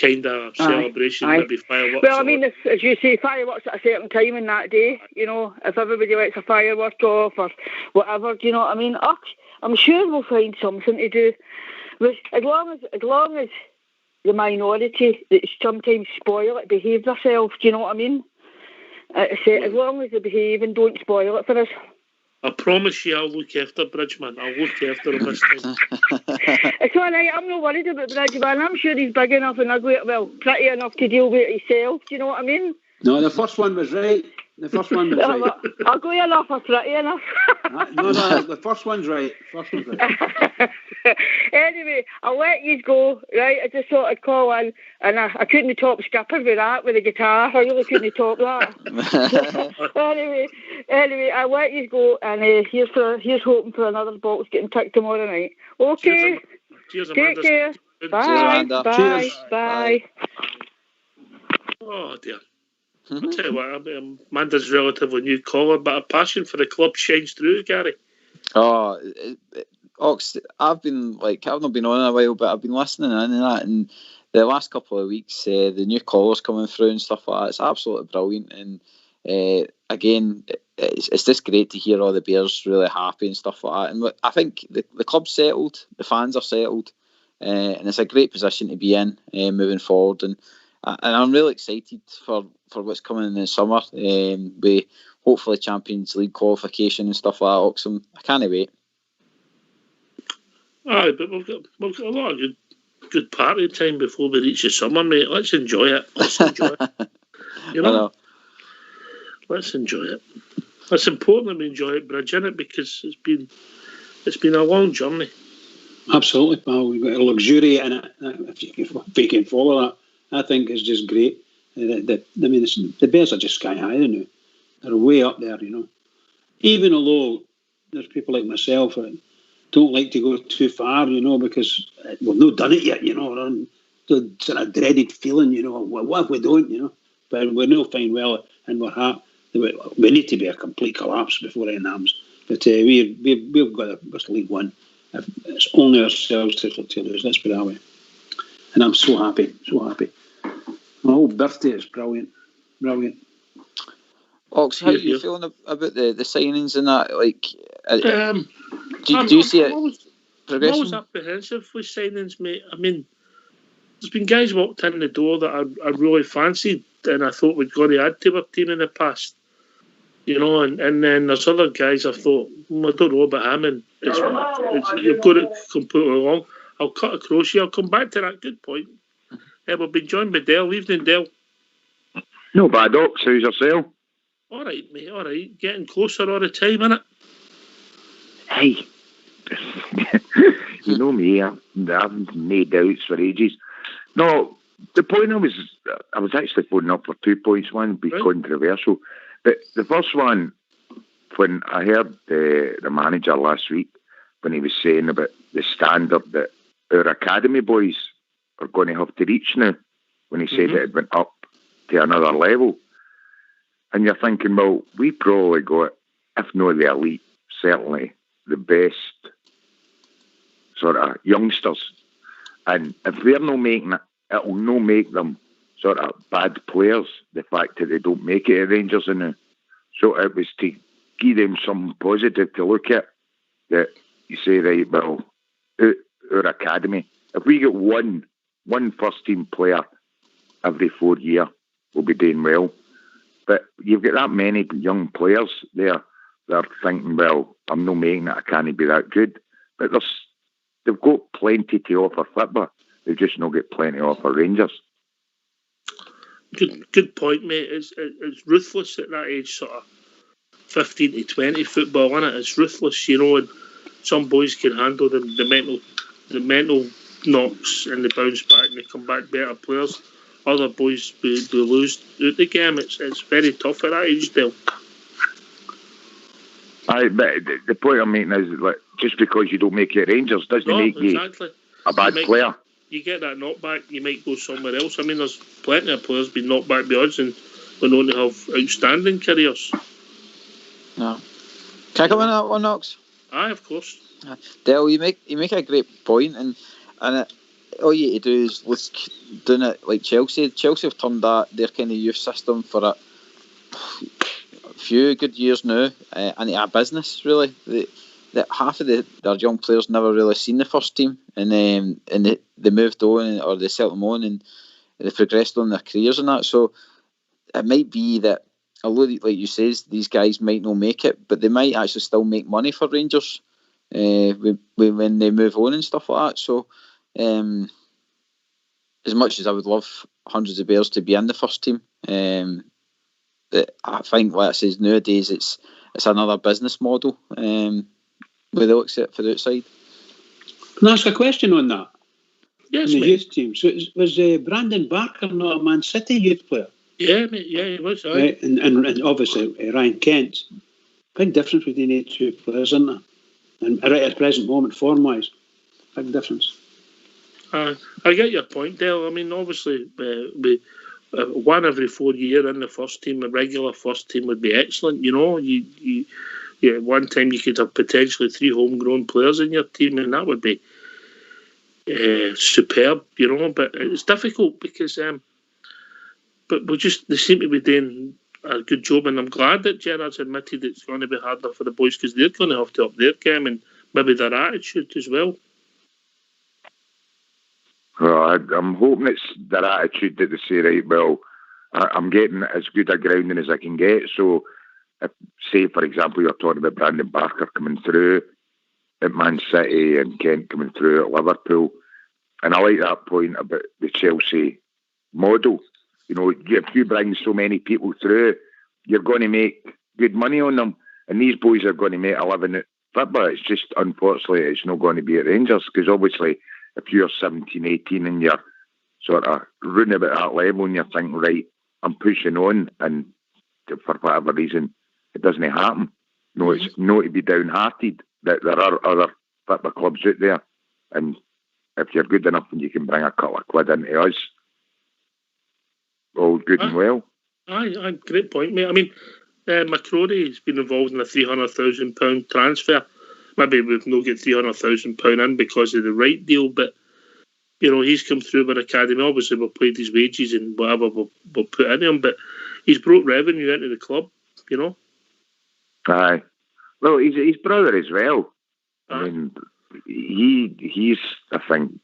kind of celebration, maybe fireworks. Well, I mean, as you say, fireworks at a certain time in that day, you know, if everybody lets a firework off or whatever, do you know what I mean? I'm sure we'll find something to do. As long as the minority that sometimes spoil it behave themselves, do you know what I mean? As long as they behave and don't spoil it for us. I promise you I'll look after Bridgman. I'll look after him this time. It's all right. I'm not worried about Bridgman. I'm sure he's big enough and ugly, pretty enough to deal with it himself. Do you know what I mean? No, the first one was right. Right. Ugly enough or pretty enough? No, the first one's right. Anyway, I'll let you go, right? I just thought I'd call in, and I couldn't top Skipper with that, with the guitar. I really couldn't top that. Anyway, I'll let you go, and here's hoping for another box getting ticked tomorrow night. Okay. Cheers, Take care. Bye. Bye. Oh dear. I'll tell you what, Amanda's relatively new caller, but her passion for the club shines through, Gary. Oh, Ox, I've not been on in a while, but I've been listening in and that, and the last couple of weeks, the new callers coming through and stuff like that, it's absolutely brilliant. And again, it's just great to hear all the Bears really happy and stuff like that. And I think the club's settled, the fans are settled, and it's a great position to be in moving forward. And I'm really excited for what's coming in the summer. With hopefully Champions League qualification and stuff like that. Oxfam, I can't wait. Aye, but we've got a lot of good party time before we reach the summer, mate. Let's enjoy it. You know? Let's enjoy it. It's important that we enjoy it, Bridge, isn't it? Because it's been a long journey. Absolutely, pal. We've got a luxuriate in it. If you can follow that, I think it's just great. The Bears are just sky high now. They're way up there, you know. Even although there's people like myself that don't like to go too far, because we've not done it yet, the sort of dreaded feeling, what if we don't, but we're no fine well, and we're happy. We need to be a complete collapse before it happens. But we've got this League One. It's only ourselves to lose. Let's put it that way. And I'm so happy, so happy. My whole birthday is brilliant. Ox, how are you feeling about the signings and that? Like, do you see it progressing? I'm always apprehensive with signings, mate. I mean, there's been guys walked in the door that I really fancied, and I thought we'd got to add to our team in the past. And then there's other guys I thought, I don't know about him, and you've got it completely wrong. I'll cut across you. I'll come back to that. Good point. We've been joined by Dale. Evening, Dale. No bad, Ox. How's yourself? All right, mate. All right. Getting closer all the time, innit? Hey, you know me. I've made doubts for ages. No, the point I was actually phoning up for 2 points. One would be controversial. But the first one, when I heard the manager last week, when he was saying about the standard that our academy boys are going to have to reach now, when he said that it went up to another level. And you're thinking, well, we probably got, if not the elite, certainly the best sort of youngsters. And if they're not making it, it'll not make them sort of bad players, the fact that they don't make it at Rangers now. So it was to give them something positive to look at, that you say, right, well, our academy, if we get one first team player every 4 years, we'll be doing well. But you've got that many young players there that are thinking, well, I'm not making it, I can't be that good. But they've got plenty to offer football. They've just not got plenty to offer Rangers. Good point, mate. It's ruthless at that age, sort of 15 to 20 football, innit? It's ruthless, and some boys can handle the mental knocks and the bounce back and they come back better players. Other boys we lose out the game. It's very tough at that age, Dale. But the point I'm making is, like, just because you don't make it Rangers doesn't make you a bad player. You get that knockback, you might go somewhere else. I mean, there's plenty of players been knocked back by odds and went on to have outstanding careers. No. Can I come in on that one, Knox? Aye, of course. Dale, you make a great point, and all you need to do is look doing it like Chelsea. Chelsea have turned their kind of youth system for a few good years now into a business, really. That half of their young players never really seen the first team, and they moved on, or they settled them on, and they progressed on their careers and that. So it might be that, although, like you say, these guys might not make it, but they might actually still make money for Rangers when they move on and stuff like that. So as much as I would love hundreds of Bears to be in the first team, I think, like I says, nowadays it's another business model. With the except for the outside. Can I ask a question on that? Yes, in the mate. Youth team. So was Brandon Barker not a Man City youth player? Yeah, mate. Yeah, he was. Right, and obviously Ryan Kent. Big difference between the two players, isn't there? And right at the present moment, form-wise, big difference. I get your point, Dale. I mean, obviously, we one every 4 years in the first team, a regular first team would be excellent. Yeah, one time you could have potentially 3 homegrown players in your team, and that would be superb, But it's difficult because, but they seem to be doing a good job, and I'm glad that Gerrard's admitted it's going to be harder for the boys because they're going to have to up their game and maybe their attitude as well. Well, I'm hoping it's their attitude that they say, right, well, I'm getting as good a grounding as I can get, so. If, say, for example, you're talking about Brandon Barker coming through at Man City and Kent coming through at Liverpool, and I like that point about the Chelsea model. If you bring so many people through, you're going to make good money on them, and these boys are going to make a living at football. It's just, unfortunately, it's not going to be at Rangers, because obviously, if you're 17, 18 and you're sort of running about that level and you're thinking, right, I'm pushing on, and for whatever reason, it doesn't happen. No, it's not to be downhearted that there are other football clubs out there, and if you're good enough and you can bring a couple of quid into us, all good and well. Aye, great point, mate. I mean, McCrory's been involved in a £300,000 transfer. Maybe we've not got £300,000 in because of the right deal, but you know, he's come through with academy. Obviously, we've paid his wages and whatever we'll put into him, but he's brought revenue into the club, you know. Aye. Well, he's his brother as well. I mean, he's, I think,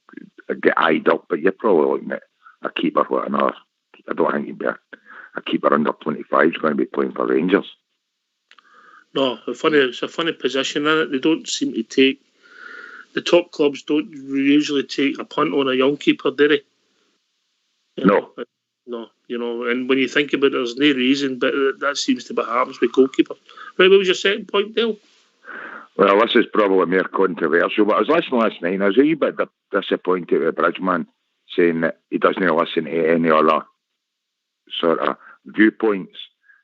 get eyed up, but you're probably looking at a keeper, what another. I don't think he'd be a keeper under 25 is going to be playing for Rangers. No, it's a funny position, isn't it? They don't seem to take, the top clubs don't usually take a punt on a young keeper, do they? No, you know, and when you think about it, there's no reason, but that seems to be happens with goalkeepers. Right, what was your second point, Dale? Well, this is probably more controversial, but I was listening last night and I was a wee bit disappointed with Bridgman saying that he doesn't listen to any other sort of viewpoints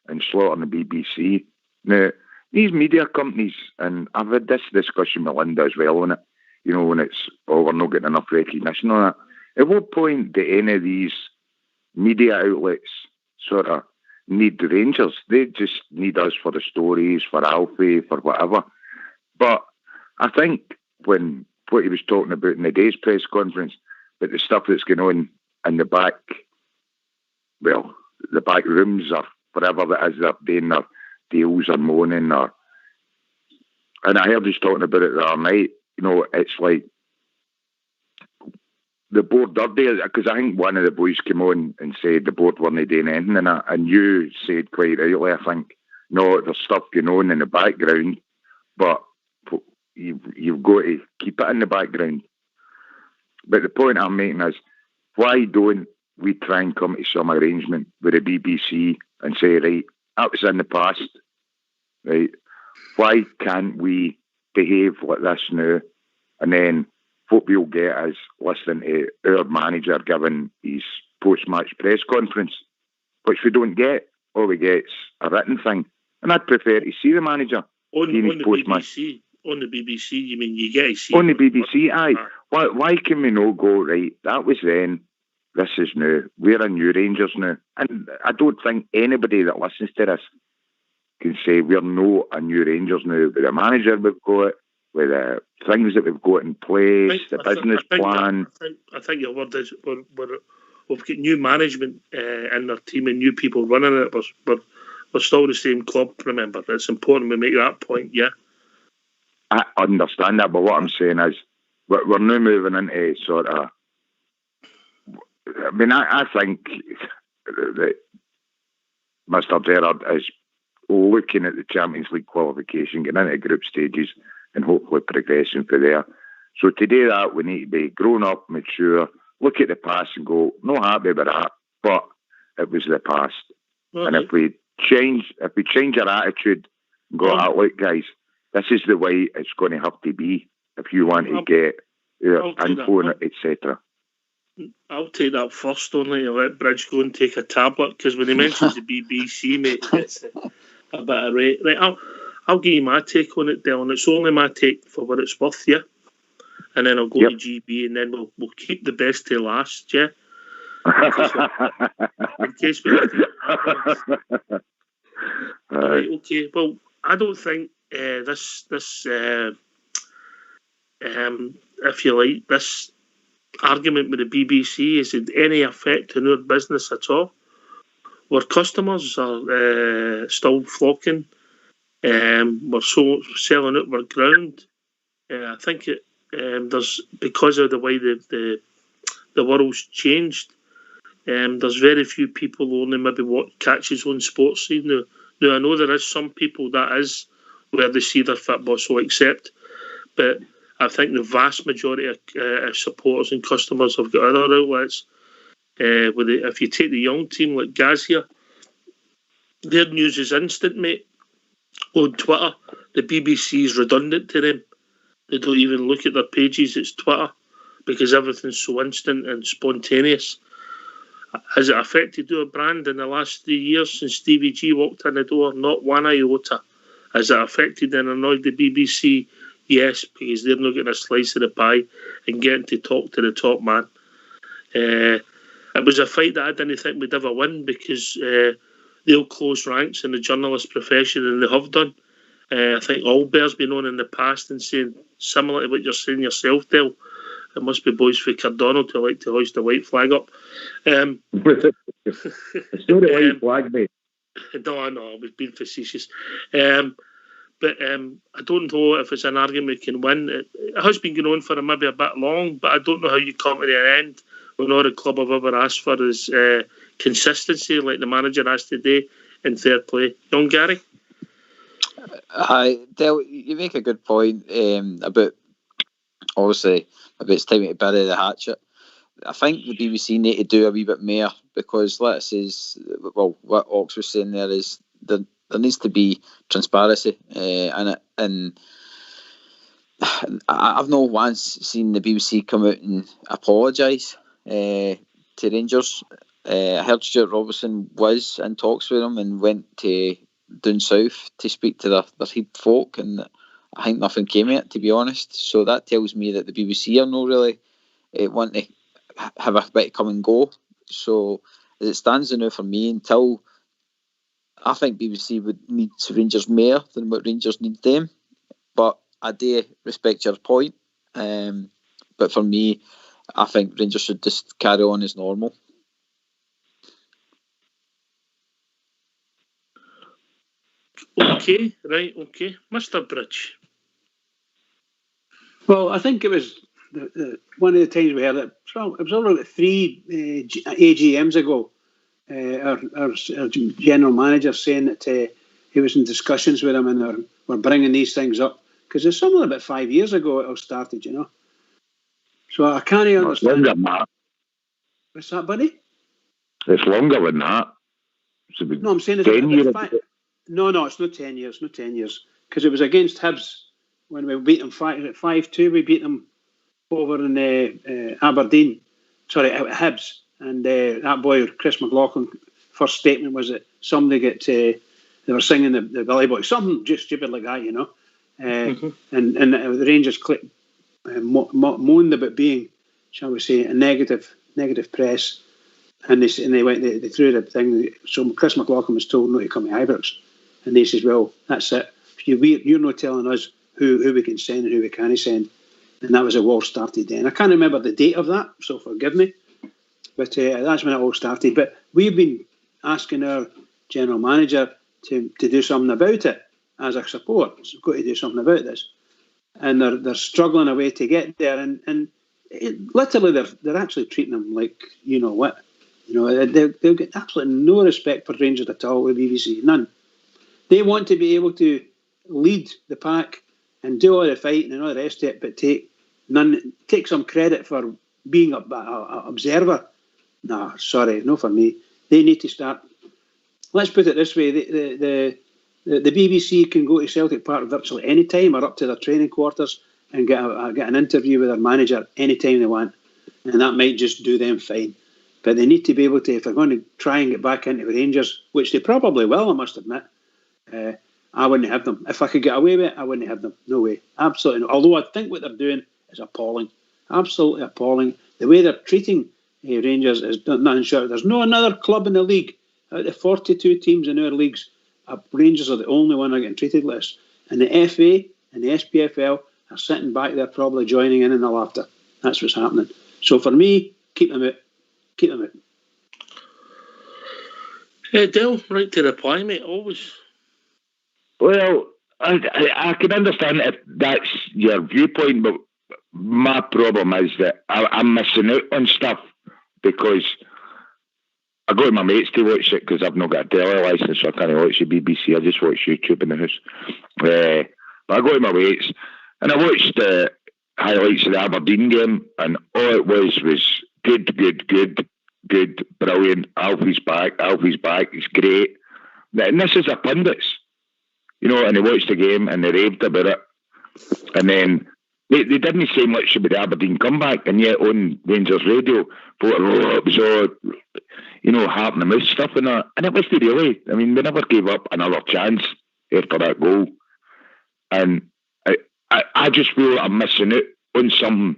and slaughtering the BBC. Now, these media companies, and I've had this discussion with Linda as well on it, you know, when it's, we're not getting enough recognition on it. At what point do any of these media outlets sort of need the Rangers? They just need us for the stories, for Alfie, for whatever. But I think when what he was talking about in the day's press conference, but the stuff that's going on in the back, well, the back rooms or whatever that is, they're doing their deals or moaning, or, and I heard he's talking about it the other night, you know, it's like the board dirty, because I think one of the boys came on and said the board weren't doing anything, and you said quite rightly, I think, no, there's stuff going on in the background, but you've got to keep it in the background. But the point I'm making is, why don't we try and come to some arrangement with the BBC and say, right, that was in the past, right? Why can't we behave like this now? And then what we'll get is listening to our manager giving his post-match press conference, which we don't get. All we get is a written thing. And I'd prefer to see the manager on his post-match. On the BBC, you mean you get to see... On the BBC, aye. Why can we not go, right, that was then, this is now, we're a new Rangers now. And I don't think anybody that listens to this can say we're not a new Rangers now, with the manager we've got, with the things that we've got in place, the business plan. I think your word is we've got new management in our team and new people running it. We're still the same club, remember. It's important we make that point, yeah. I understand that, but what I'm saying is we're now moving into sort of... I mean, I think that Mr. Gerrard is looking at the Champions League qualification, getting into group stages and hopefully progressing from there. So to do that, we need to be grown up, mature, look at the past and go, not happy about that, but it was the past. Well, and if we change our attitude and go, look, guys, this is the way it's going to have to be if you want to get info, etc. I'll take that first, only to let Bridge go and take a tablet, because when he mentions the BBC, mate, it's a bit of rate. Right, I'll give you my take on it, Dylan. It's only my take for what it's worth, yeah? And then I'll go to GB, and then we'll keep the best till last, yeah? In case we have to. Right, okay. Well, I don't think this if you like, this argument with the BBC has had any effect on our business at all. Our customers are still flocking. We're selling out our ground. I think there's, because of the way the world's changed, there's very few people only maybe what catches on sports scene now. Now I know there is some people that is where they see their football so accept, but I think the vast majority of supporters and customers have got other outlets. If you take the young team like Gaz here, their news is instant, mate. On Twitter, the BBC is redundant to them. They don't even look at their pages, it's Twitter, because everything's so instant and spontaneous. Has it affected our brand in the last 3 years since Stevie G walked in the door? Not one iota. Has it affected and annoyed the BBC? Yes, because they're not getting a slice of the pie and getting to talk to the top man. It was a fight that I didn't think we'd ever win because they'll close ranks in the journalist profession, and they have done. I think Albert's been on in the past and saying similar to what you're saying yourself, Del. It must be boys for Cardonald who like to hoist the white flag up. It's not a white flag, mate. No, I was being facetious. But I don't know if it's an argument we can win. It has been going on for maybe a bit long, but I don't know how you come to the end when all the club have ever asked for is consistency, like the manager asked today in third play. Young Gary? Del, you make a good point about, obviously, about it's time to bury the hatchet. I think the BBC need to do a wee bit more because, let's say, well, what Ox was saying there is there needs to be transparency, and I've not once seen the BBC come out and apologise to Rangers. I heard Stuart Robertson was in talks with them and went to down south to speak to their head folk, and I think nothing came of it, to be honest. So that tells me that the BBC are not really wanting to have a bit of come and go. So as it stands now for me, until I think BBC would need Rangers more than what Rangers need them. But I do respect your point. But for me, I think Rangers should just carry on as normal. Okay. Mr. Bridge. Well, I think it was one of the times we heard it. It was about 3 AGMs ago. Our general manager saying that he was in discussions with him and we're bringing these things up because there's something about 5 years ago it all started, you know. So I can't understand. It's longer than that. What's that, buddy? It's longer than that. No, I'm saying it's 10 years. No, it's not 10 years. Not 10 years because it was against Hibs when we beat them 5-2. We beat them over in Aberdeen. Sorry, Hibs. And that boy, Chris McLaughlin, first statement was that somebody they were singing the Billy Boy, something just stupid like that, you know. And the Rangers moaned about being, shall we say, a negative press. And they threw the thing. So Chris McLaughlin was told not to come to Ibrox. And they says, well, that's it. You're not telling us who we can send and who we can't send. And that was a war started then. I can't remember the date of that, so forgive me. But that's when it all started. But we've been asking our general manager to do something about it as a support. So we've got to do something about this. And they're struggling away to get there. And literally they're actually treating them like, you know what. You know, they'll get absolutely no respect for Rangers at all with BBC. None. They want to be able to lead the pack and do all the fighting and all the rest of it, but take some credit for being an observer. Nah, sorry, no for me. They need to start. Let's put it this way: the BBC can go to Celtic Park virtually any time or up to their training quarters and get an interview with their manager anytime they want, and that might just do them fine. But they need to be able to, if they're going to try and get back into the Rangers, which they probably will, I must admit, I wouldn't have them. If I could get away with it, I wouldn't have them. No way. Absolutely not. Although I think what they're doing is appalling. Absolutely appalling. The way they're treating Rangers is nothing short. There's no another club in the league. Out of the 42 teams in our leagues, Rangers are the only one that are getting treated like this. And the FA and the SPFL are sitting back there probably joining in the laughter. That's what's happening. So for me, keep them out. Keep them out. Del, right to reply, mate, always. Well, I can understand if that's your viewpoint, but my problem is that I'm missing out on stuff because I go to my mates to watch it because I've not got a telly licence, so I can't watch the BBC. I just watch YouTube in the house. But I go to my mates and I watched the highlights of the Aberdeen game, and all it was good, brilliant. Alfie's back, it's great. And this is a pundits, you know, and they watched the game and they raved about it. And then they didn't say much about the Aberdeen comeback, and yet on RangersRadio, it was all, you know, heart in the mouth stuff and that. And it was really. I mean, they never gave up another chance after that goal. and I just feel I'm missing out on something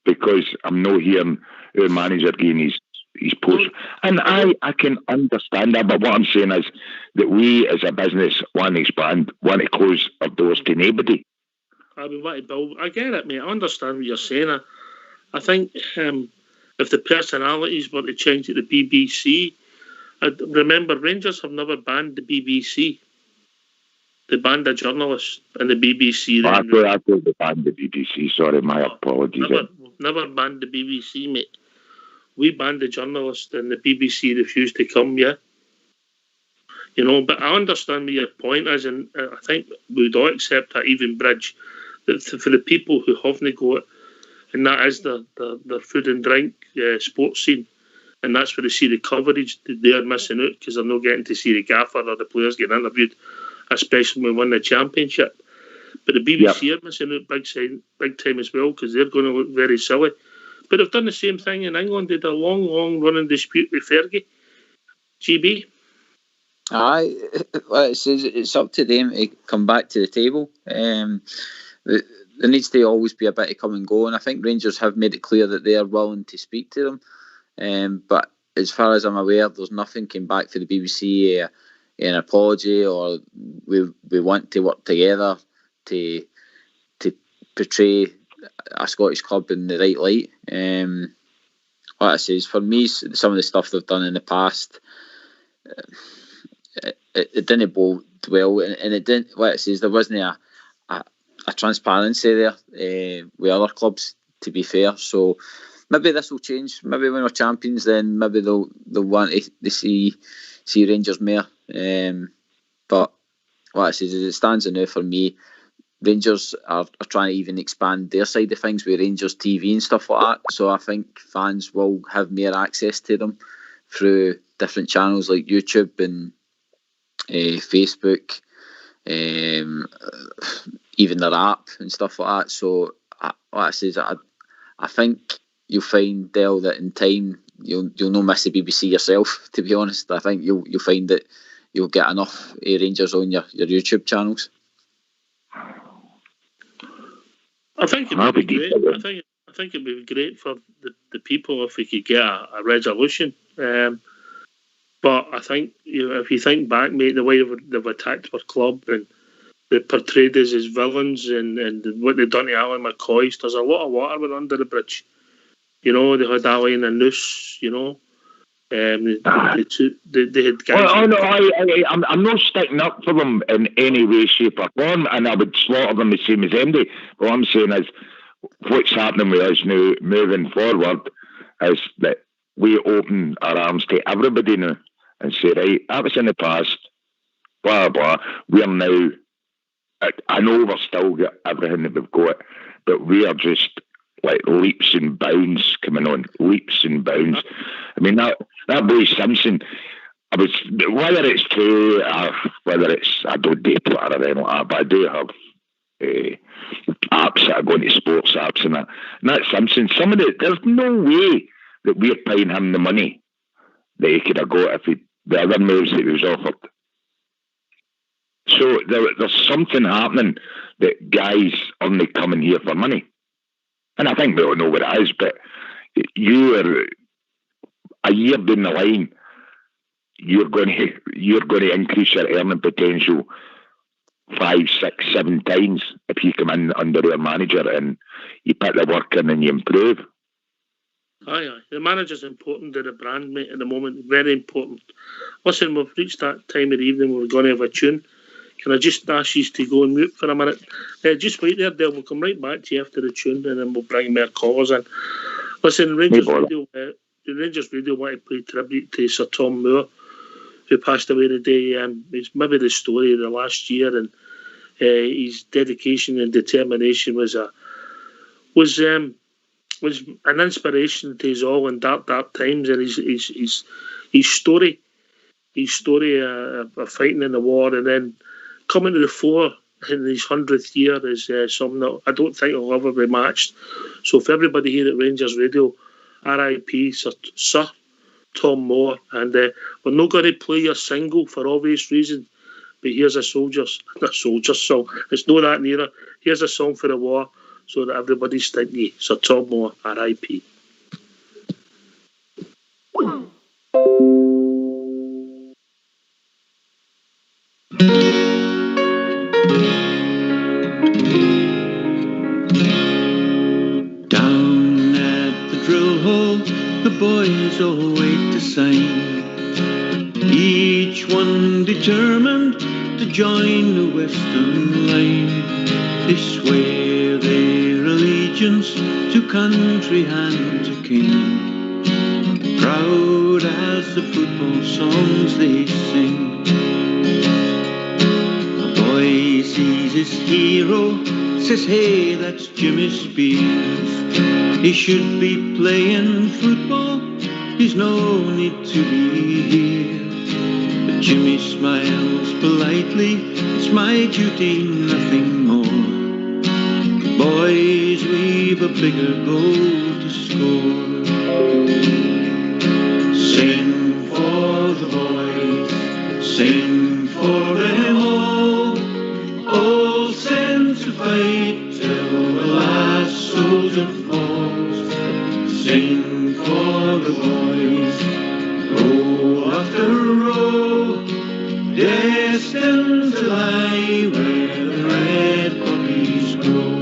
because I'm not hearing our manager giving his post. And I can understand that, but what I'm saying is that we as a business want to expand, want to close our doors to nobody. I get it, mate. I understand what you're saying. I think if the personalities were to change at the BBC, remember Rangers have never banned the BBC. They banned a journalist in the BBC. I thought they banned the BBC. Sorry, my apologies. Never banned the BBC, mate. We banned the journalist and the BBC refused to come, yeah. You know, but I understand what your point is, and I think we'd all accept that even bridge that for the people who haven't got it, and that is the food and drink sports scene, and that's where they see the coverage, they're missing out because they're not getting to see the gaffer or the players getting interviewed, especially when we win the championship. But the BBC are missing out big time as well because they're going to look very silly. But they've done the same thing in England. They did a long running dispute with Fergie. GB? Aye, well, it's up to them to come back to the table. There needs to always be a bit of come and go, and I think Rangers have made it clear that they are willing to speak to them. But as far as I'm aware, there's nothing came back for the BBC, an apology, or we want to work together to portray a Scottish club in the right light. Like I say, for me, some of the stuff they've done in the past, it didn't bode well, and it didn't. Like I say, there wasn't a transparency there with other clubs, to be fair. So maybe this will change. Maybe when we're champions, then maybe they'll want to see Rangers more. But like I say, as it stands now for me, Rangers are trying to even expand their side of things with Rangers TV and stuff like that. So I think fans will have more access to them through different channels like YouTube and Facebook, even their app and stuff like that. So like I say, I think you'll find, Del, that in time you'll not miss the BBC yourself, to be honest. I think you'll find that you'll get enough Rangers on your YouTube channels. I think it'd be great. I think it'd be great for the people if we could get a resolution. But I think, if you think back, mate, the way they've attacked our club and they portrayed us as villains and what they've done to Alan McCoy, there's a lot of water went under the bridge. You know, they had Ali in the noose, you know. They had guys. I'm not sticking up for them in any way, shape or form, and I would slaughter them the same as MD. What I'm saying is, what's happening with us now, moving forward, is that we open our arms to everybody now and say, right, that was in the past, blah, blah. We're now, I know we've still got everything that we've got, but we are just like leaps and bounds coming on, leaps and bounds. I mean, that boy Simpson, whether it's true or whether it's, I don't date it or anything like that, but I do have apps that are going to sports apps and that. And that Simpson, there's no way that we're paying him the money that he could have got if the other moves that he was offered. So there's something happening that guys only coming here for money. And I think we all know what it is, but you are a year down the line, you're going to increase your earning potential 5, 6, 7 times if you come in under our manager and you put the work in and you improve. Aye. The manager's important to the brand, mate, at the moment. Very important. Listen, we've reached that time of the evening where we're going to have a tune. Can I just ask you to go and mute for a minute? Just wait there, Dale. We'll come right back to you after the tune and then we'll bring more callers in. Listen, Rangers Radio want to pay tribute to Sir Tom Moore, who passed away today. It's maybe the story of the last year, and his dedication and determination was an inspiration to us all in dark times, and his story of fighting in the war and then coming to the fore in his 100th year is something that I don't think will ever be matched. So for everybody here at Rangers Radio, RIP Sir Tom Moore, and we're not going to play your single for obvious reasons, But here's a soldier's song. It's not that neither. Here's a song for the war, so that everybody's thinking Sir Tom Moore, R.I.P. Down at the drill hole, the boys all wait to sign. Each one determined to join the Western Line. They swear their allegiance to country and to king, proud as the football songs they sing. The boy sees his hero, says, hey, that's Jimmy Spears. He should be playing football, he's no need to be here. But Jimmy smiles politely, it's my duty, nothing more. Boys, we've a bigger goal to score. Sing for the boys, sing for them all sent to fight till the last soldier falls. Sing for the boys, row after row, destined to lie where the red poppies grow.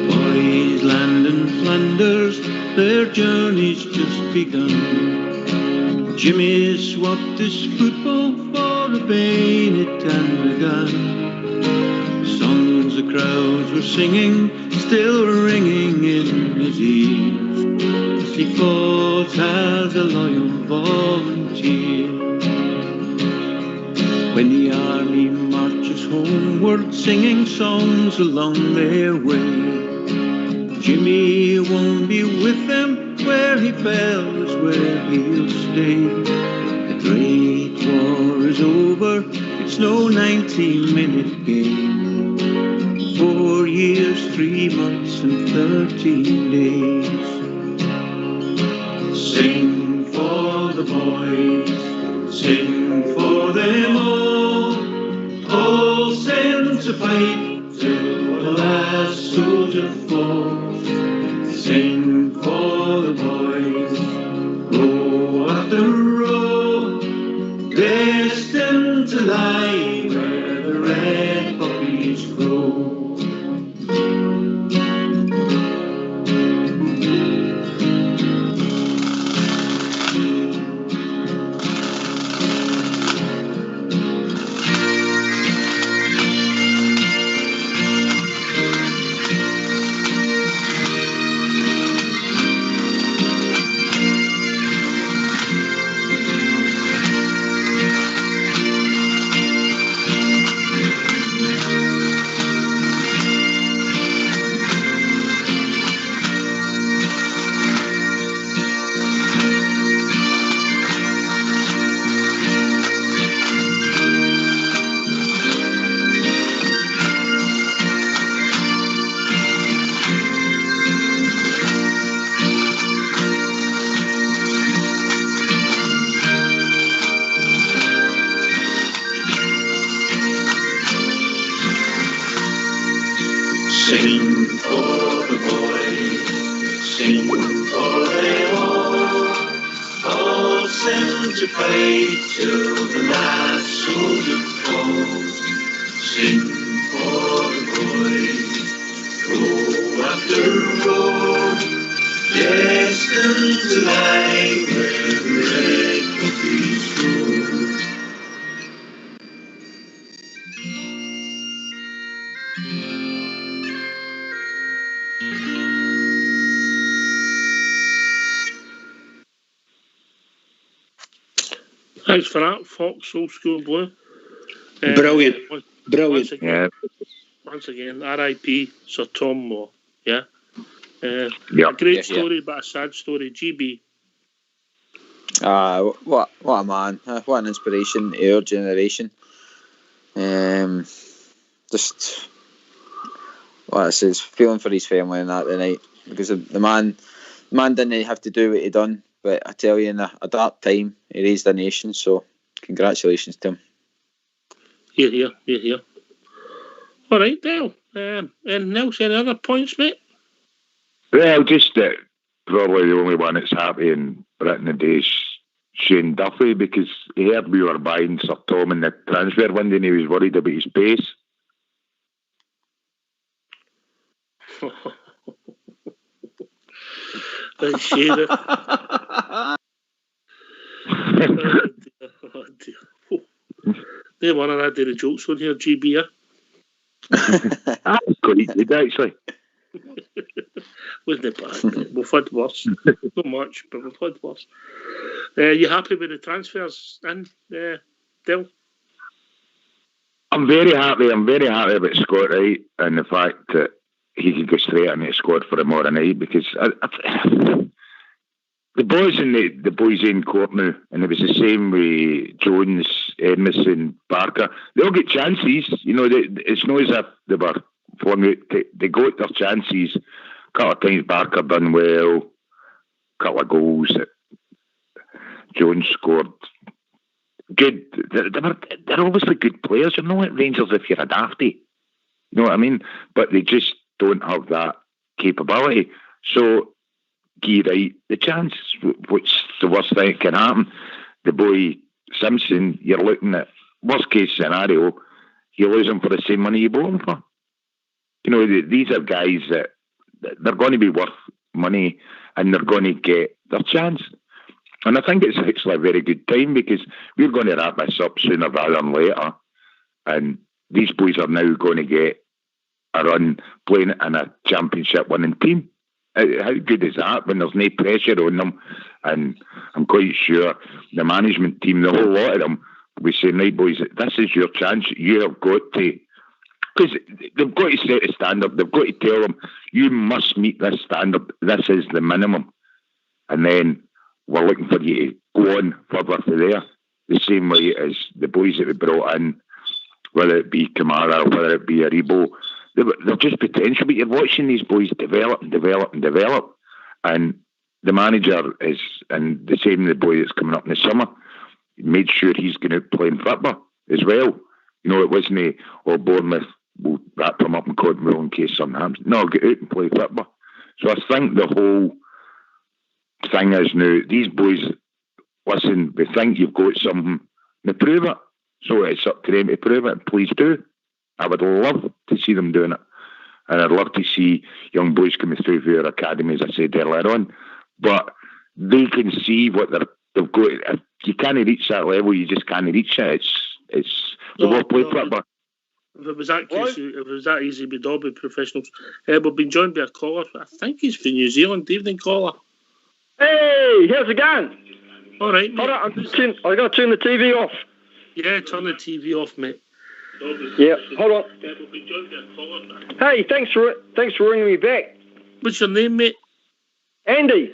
Boys land in Flanders, their journey's just begun. Jimmy swapped his football for a bayonet and a gun. Songs the crowds were singing, still ringing in his ears, as he fought as a loyal volunteer. When the army marches homeward, singing songs along their way, Jimmy won't be with them. Where he fell is where he'll stay. The Great War is over, it's no 90-minute game. 4 years, 3 months and 13 days. Sing for the boys, sing for them all sent to fight till the last soldier falls. Sing for the boys, row after row, destined to lie where the red poppies grow. Sing for the boys, sing for them all sent to fight till the last soldier falls. Sing for the boys, row after row, destined to lie where the red poppies grow. Thanks for that, Fox Old School Blue. Brilliant. Once again, R.I.P. Sir Tom Moore. Yeah. A Yep. great story, but a sad story. GB. What a man. What an inspiration to our generation. Just, what I say, feeling for his family and that the night, because the man Man didn't have to do what he done, but I tell you, in a dark time, he raised a nation, so congratulations to him. Here. All right, Dale. Anything else? Any other points, mate? Well, just that probably the only one that's happy in Britain today is Shane Duffy, because he heard we were buying Sir Tom in the transfer window and he was worried about his pace. Shane. Oh dear. They one of the jokes on here, GB. That's quite good, actually. Wasn't it bad, mate? We've had worse. Not much, but we've had worse. You happy with the transfers in, Dale? I'm very happy about Scott Wright and the fact that he could go straight into the squad for tomorrow night, because the boys in the boys in court now, and it was the same with Jones, Edmondson, Barker. They all get chances. You know, it's not as if they were flung out. They got their chances. A couple of times Barker done well. A couple of goals that Jones scored. Good. They're obviously good players. You're not at Rangers if you're a dafty. You know what I mean? But they just don't have that capability. So give Wright the chance, which the worst thing that can happen. The boy Simpson, you're looking at worst case scenario, you lose him for the same money you bought him for. You know, these are guys that they're going to be worth money and they're going to get their chance. And I think it's actually a very good time, because we're going to wrap this up sooner rather than later. And these boys are now going to get a run playing in a championship winning team. How good is that when there's no pressure on them? And I'm quite sure the management team, the whole lot of them, will be saying, right, boys, this is your chance. You have got to, because they've got to set a standard. They've got to tell them, you must meet this standard. This is the minimum. And then we're looking for you to go on further to there. The same way as the boys that we brought in, whether it be Kamara or whether it be Aribo, they're just potential, but you're watching these boys develop. And the manager is, and the same the boy that's coming up in the summer, made sure he's going to play in football as well. You know, it wasn't, Bournemouth, we'll wrap him up in Codmill in case something happens. No, get out and play football. So I think the whole thing is now, these boys, listen, we think you've got something, now prove it. So it's up to them to prove it. Please do. I would love to see them doing it. And I'd love to see young boys coming through for our academy, as I said earlier on. But they can see what they've got. If you can't reach that level, you just can't reach it. We've all played football. If it was that case, if it was that easy, we'd all be professionals. We've been joined by a caller. I think he's from New Zealand. Evening, caller. Hey, how's it going? All right, mate. Hold on, I got to turn the TV off. Yeah, turn the TV off, mate. Yeah, hold on. Hey, thanks for ringing me back. What's your name, mate? Andy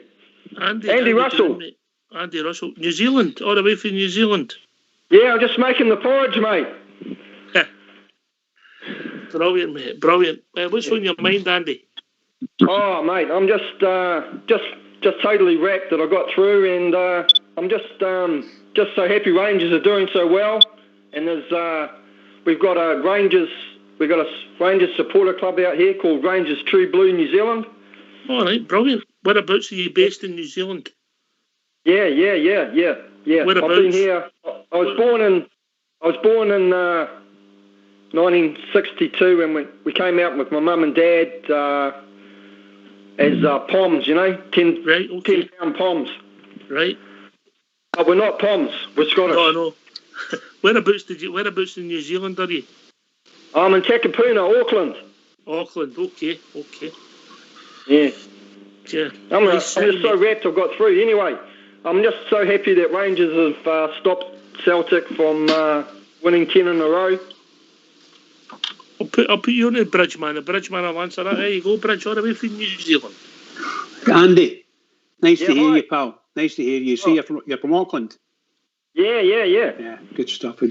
Russell. Andy Russell. New Zealand, all the way from New Zealand. Yeah, I'm just making the porridge, mate. Brilliant, mate. Brilliant. What's on your mind, Andy? Oh, mate, I'm just totally wrapped that I got through, and I'm just so happy Rangers are doing so well. And there's we've got a Rangers supporter club out here called Rangers True Blue New Zealand. All right, brilliant. Whereabouts are you based in New Zealand? Yeah. Whereabouts? I've been here. I was born in 1962, and we came out with my mum and dad as Poms, you know, 10-pound Poms. Right. But we're not Poms. We're Scottish. Oh, no. Whereabouts in New Zealand are you? I'm in Takapuna, Auckland. Auckland, okay. Yeah. I'm Nice just so wrapped I've got through. Anyway, I'm just so happy that Rangers have stopped Celtic from winning 10 in a row. I'll put you on the bridge, man. The bridge man will answer that. There you go, bridge, all the way from New Zealand. Andy, nice to hear you, pal. Nice to hear you. See, you're from Auckland. Yeah. Yeah, good stuff.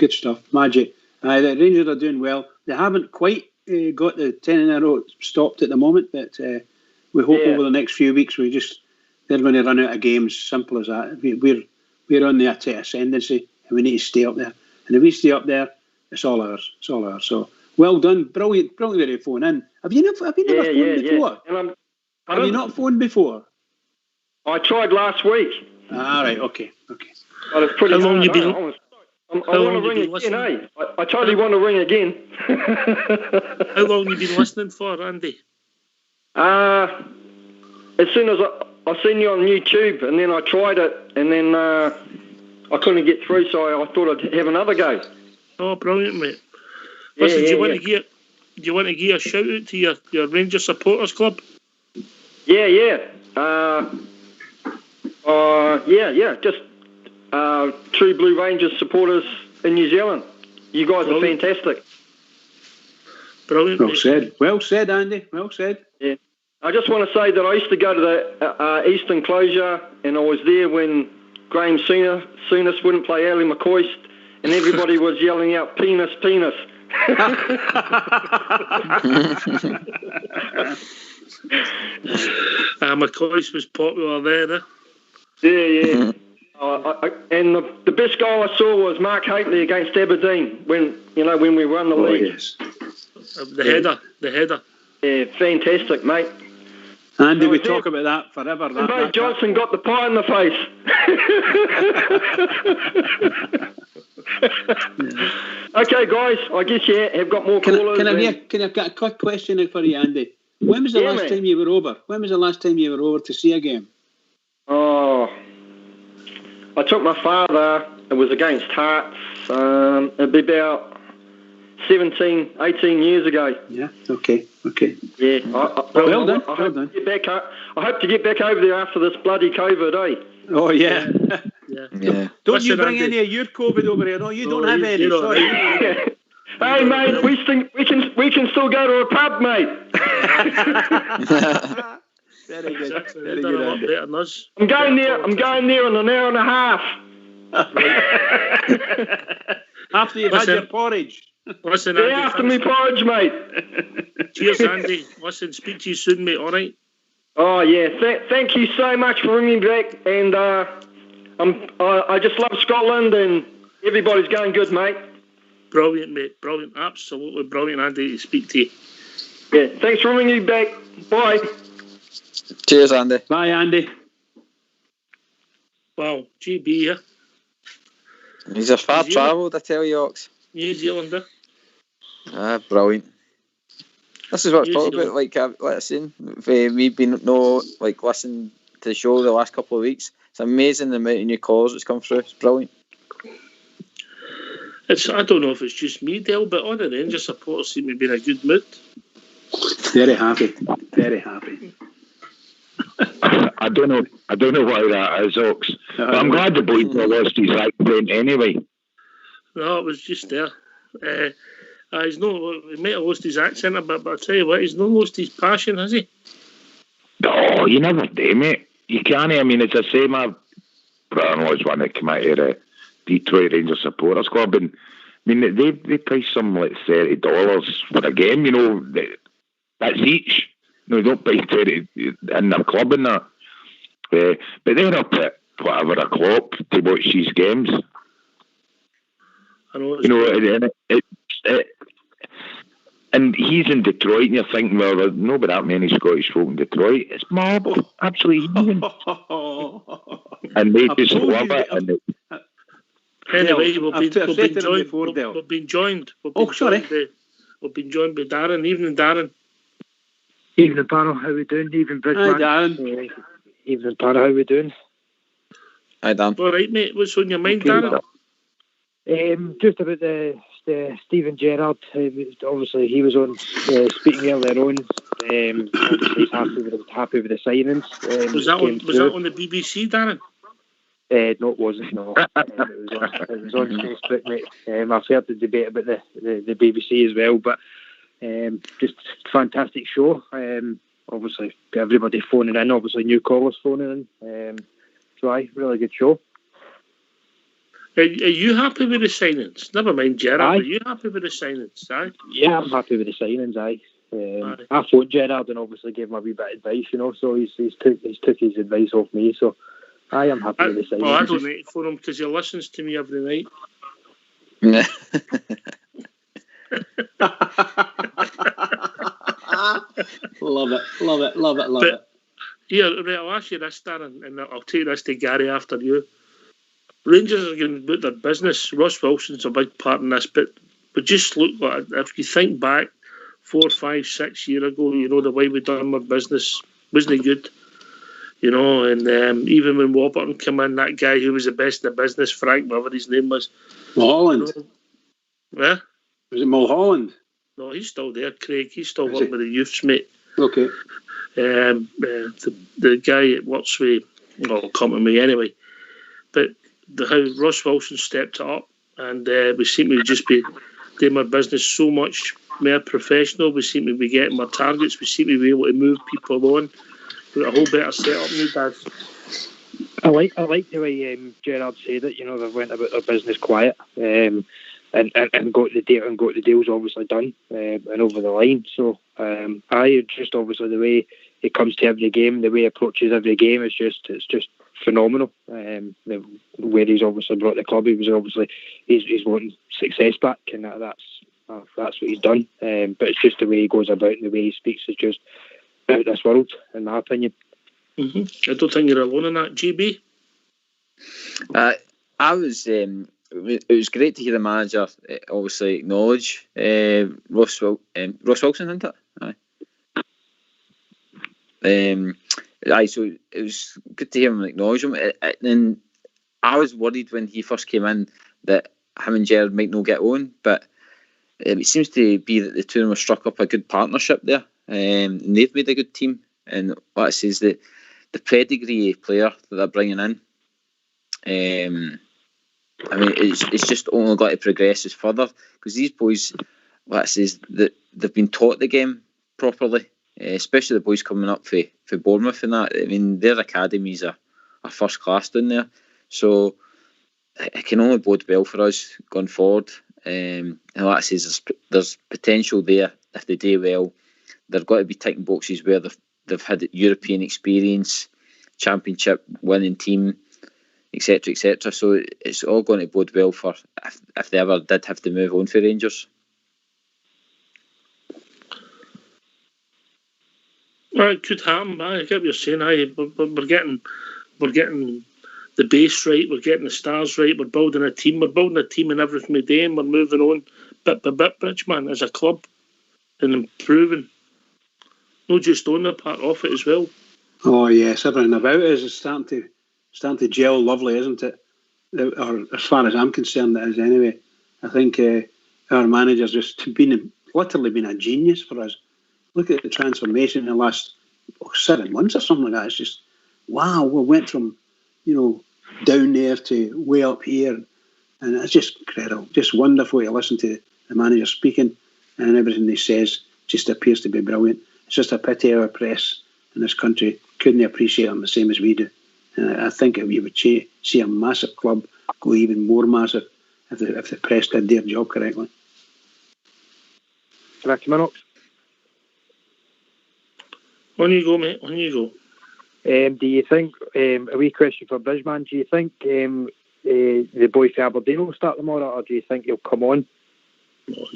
Magic. The Rangers are doing well. They haven't quite got the 10 in a row stopped at the moment, but we hope over the next few weeks we just they're going to run out of games. Simple as that. We're on the ascendancy, and we need to stay up there. And if we stay up there, it's all ours. It's all ours. So well done, brilliant way to phone in. Have you never phoned before? And have you not phoned before? I tried last week. All right, okay. But it's pretty hard. How long I you been? want to ring again, eh? I totally want to ring again. How long you been listening for, Andy? As soon as I seen you on YouTube, and then I tried it, and then I couldn't get through, so I thought I'd have another go. Oh, brilliant, mate. Listen, do you want to give a shout out to your Rangers supporters club? Yeah. Just True Blue Rangers supporters in New Zealand. You guys are fantastic. Brilliant. Well said, Andy. Well said. Yeah. I just want to say that I used to go to the East Enclosure, and I was there when Graham Souness wouldn't play Ali McCoist, and everybody was yelling out, penis, penis. McCoist was popular there, eh? Yeah. And the best goal I saw was Mark Haitley against Aberdeen when we won the league. Yes. The header. Yeah, fantastic, mate. Andy, we talk about that forever. Mate Johnson got the pie in the face. Okay, guys, I guess you have got more callers. Can I get a quick question for you, Andy? When was the last time you were over? When was the last time you were over to see a game? Oh, I took my father. It was against Hearts. It'd be about 17, 18 years ago. Yeah, okay. Yeah. Well done. I hope to get back over there after this bloody COVID, eh? Oh, yeah. Yeah. Don't you bring any of your COVID over here? No, you don't have any. Sorry. Hey, mate, we can still go to a pub, mate. Very good. Better than us. I'm going there in an hour and a half. After you've had your porridge. Listen, Andy, after me porridge, mate. Cheers, Andy. Listen, speak to you soon, mate. All right. Oh yeah, thank you so much for ringing back, and I just love Scotland, and everybody's going good, mate. Brilliant, mate. Brilliant, absolutely brilliant, Andy, to speak to you. Yeah, thanks for ringing back. Bye. Cheers, Andy. Bye, Andy. Wow, GB here. He's a far travelled, I tell you, Ox. New Zealander. Brilliant. This is what it's talking about, like I said, we've been listening to the show the last couple of weeks. It's amazing the amount of new calls that's come through. It's brilliant. I don't know if it's just me, Dale, but all the Rangers supporters seem to be in a good mood. Very happy. I don't know why that is, Ox. But I'm glad the boy lost his accent anyway. No, it was just there. He might have lost his accent a bit, but I'll tell you what, he's not lost his passion, has he? No, you never do, mate. You can't. I mean, it's the same. My brother-in-law's one that came out of the Detroit Rangers Supporters Club, and I mean, they price something like $30 for a game. You know, that's each. No, they don't pay 30 in their club and that. But they're up at whatever o'clock to watch these games. I know. You know, and he's in Detroit, and you're thinking, well, there's not that many Scottish folk in Detroit. It's marble, absolutely heathen. And they just love it. Anyway, we've been joined by Darren. Evening, Darren. Evening, panel. How we doing? Evening, Bridgeman. Hi, Darren. Evening, panel. How we doing? Hi, Dan. All right, mate. What's on your mind, Darren? Just about the Steven Gerrard. Obviously, he was on speaking earlier on. Obviously, he's happy with the signings. Was that on the BBC, Darren? No, it wasn't. No, it was on Facebook, mate. I've heard the debate about the BBC as well, but just fantastic show. Obviously, everybody phoning in. Obviously, new callers phoning in. So, really good show. Are you happy with the signings? Never mind Gerrard. Are you happy with the signings? Aye? Yeah, I'm happy with the signings. Aye. I phoned Gerrard and obviously gave him a wee bit of advice, so he's took his advice off me, so I am happy with the signing. Well, I don't need to phone him because he listens to me every night. Love it. But here, right, I'll ask you this, Darren, and I'll take this to Gary after you. Rangers are going about their business. Ross Wilson's a big part in this, but just look like, if you think back 4, 5, 6 years ago, the way we done our business wasn't good. And even when Warburton came in, that guy who was the best in the business, Frank, whatever his name was. Mulholland. Yeah? Was it Mulholland? No, he's still there, Craig. He's still working with the youths, mate. Okay. The guy that works with, well, come to me anyway. But how Ross Wilson stepped it up, and we seem to just be doing our business so much more professional. We seem to be getting more targets. We seem to be able to move people on. We've got a whole better setup now, Dad. I like the way Gerrard said it. They went about their business quiet, and got the deals obviously done and over the line. So I just obviously the way it comes to every game, the way he approaches every game, it's just phenomenal. The way he's obviously brought the club, he's wanting success back, and that's what he's done. But it's just the way he goes about and the way he speaks is just out of this world, in my opinion. Mm-hmm. I don't think you're alone in that, GB. It was great to hear the manager obviously acknowledge Ross Wilson, isn't it? Aye. So it was good to hear him acknowledge him. And I was worried when he first came in that him and Gerrard might not get on, but it seems to be that the two of them have struck up a good partnership there. And they've made a good team. And what it says that the pedigree player that they're bringing in, it's just only got to progress as further, because these boys, what it says, that they've been taught the game properly, especially the boys coming up for Bournemouth and that. Their academies are first class down there, so it can only bode well for us going forward. And like I says, there's potential there if they do well. They've got to be ticking boxes where they've had European experience, championship winning team, etc., etc. So it's all going to bode well for if they ever did have to move on for Rangers. Well, it could happen. I get what you're saying. We're getting the base right. We're getting the stars right. We're building a team. We're building a team in everything we do, and we're moving on bit by bit, Bridgeman, as a club, and improving. Not just on the part, off it as well. Oh yes, everything about it is starting to gel lovely, isn't it? Or as far as I'm concerned, it is anyway. I think our manager's just literally been a genius for us. Look at the transformation in the last 7 months or something like that. It's just, wow, we went from, down there to way up here. And it's just incredible, just wonderful to listen to the manager speaking, and everything he says just appears to be brilliant. It's just a pity our press in this country couldn't appreciate him the same as we do. And I think we would see a massive club go even more massive if the press did their job correctly. Can I come in, Ox? On you go, mate. On you go. Do you think, a wee question for Bridgeman, do you think the boy for Aberdeen will start tomorrow, or do you think he'll come on? No.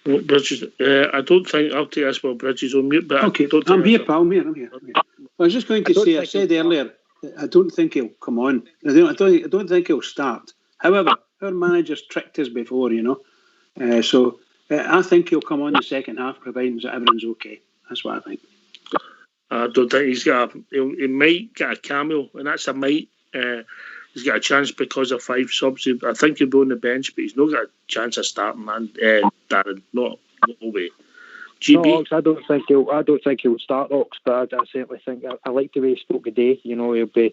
Bridges, I don't think, I'll take this while Bridges on mute, but okay, I'm here, pal. I'm here. I was just going to say, I said earlier, I don't think he'll come on. I don't think he'll start. However, our manager's tricked us before, so I think he'll come on the second half, providing that everyone's okay. That's what I think. I don't think he might get a cameo, and that's a might. He's got a chance because of 5 subs. I think he'll be on the bench, but he's not got a chance of starting, man. Darren, no way. GB? No, Ox, I don't think he'll start, Ox, but I certainly think I like the way he spoke today. He'll be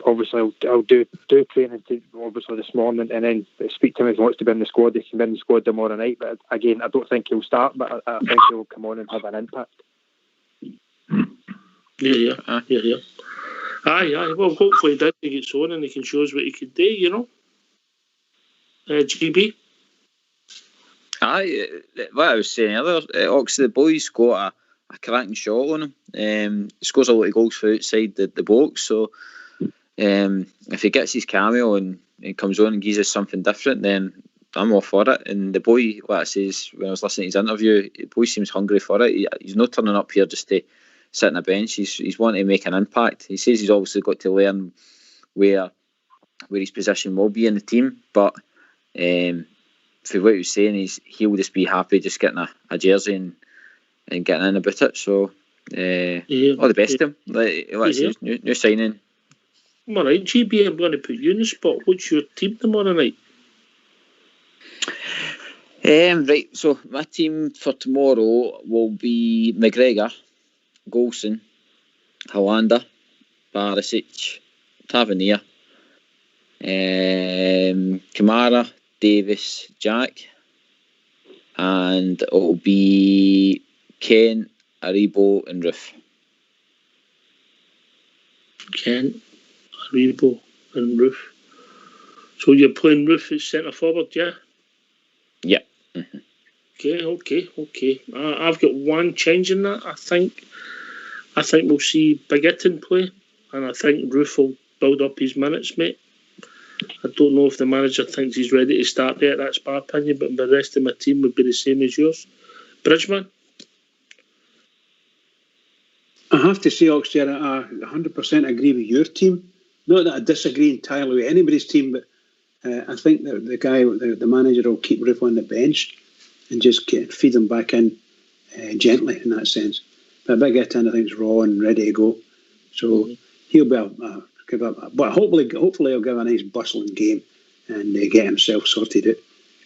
obviously I'll do training obviously this morning, and then speak to him if he wants to be in the squad. He can be in the squad tomorrow night. But again, I don't think he'll start, but I think he'll come on and have an impact. Yeah. Aye. Well, hopefully he gets on and he can show us what he can do, GB? What I was saying earlier, Oxley, the boys got a cracking shot on him. He scores a lot of goals from outside the box, so if he gets his cameo and comes on and gives us something different, then I'm all for it. And the boy, like I says, when I was listening to his interview, the boy seems hungry for it. He's not turning up here just to sit on a bench. He's wanting to make an impact. He says he's obviously got to learn where his position will be in the team, but for what he was saying, he'll just be happy just getting a jersey and getting in about it. So all the best to him. Like I say, new signing. All right, GB, I'm going to put you in the spot. What's your team tomorrow night? Right, so my team for tomorrow will be McGregor, Golson, Hollander, Barisic, Tavernier, Kamara, Davis, Jack, and it will be Ken, Aribo, and Roof. Ken, Aribo, and Roof. So you're playing Roof as centre forward, yeah? Yeah. Mm-hmm. Okay. I've got one change in that. I think we'll see Bigetton play, and I think Roof will build up his minutes, mate. I don't know if the manager thinks he's ready to start yet. That's my opinion, but the rest of my team would be the same as yours. Bridgeman? I have to say, Oxley, I 100% agree with your team. Not that I disagree entirely with anybody's team, but I think that the manager will keep Roof on the bench and just feed him back in gently in that sense. But Bigetton, I think, is raw and ready to go. So he'll be give up. But hopefully he'll give a nice bustling game and get himself sorted out.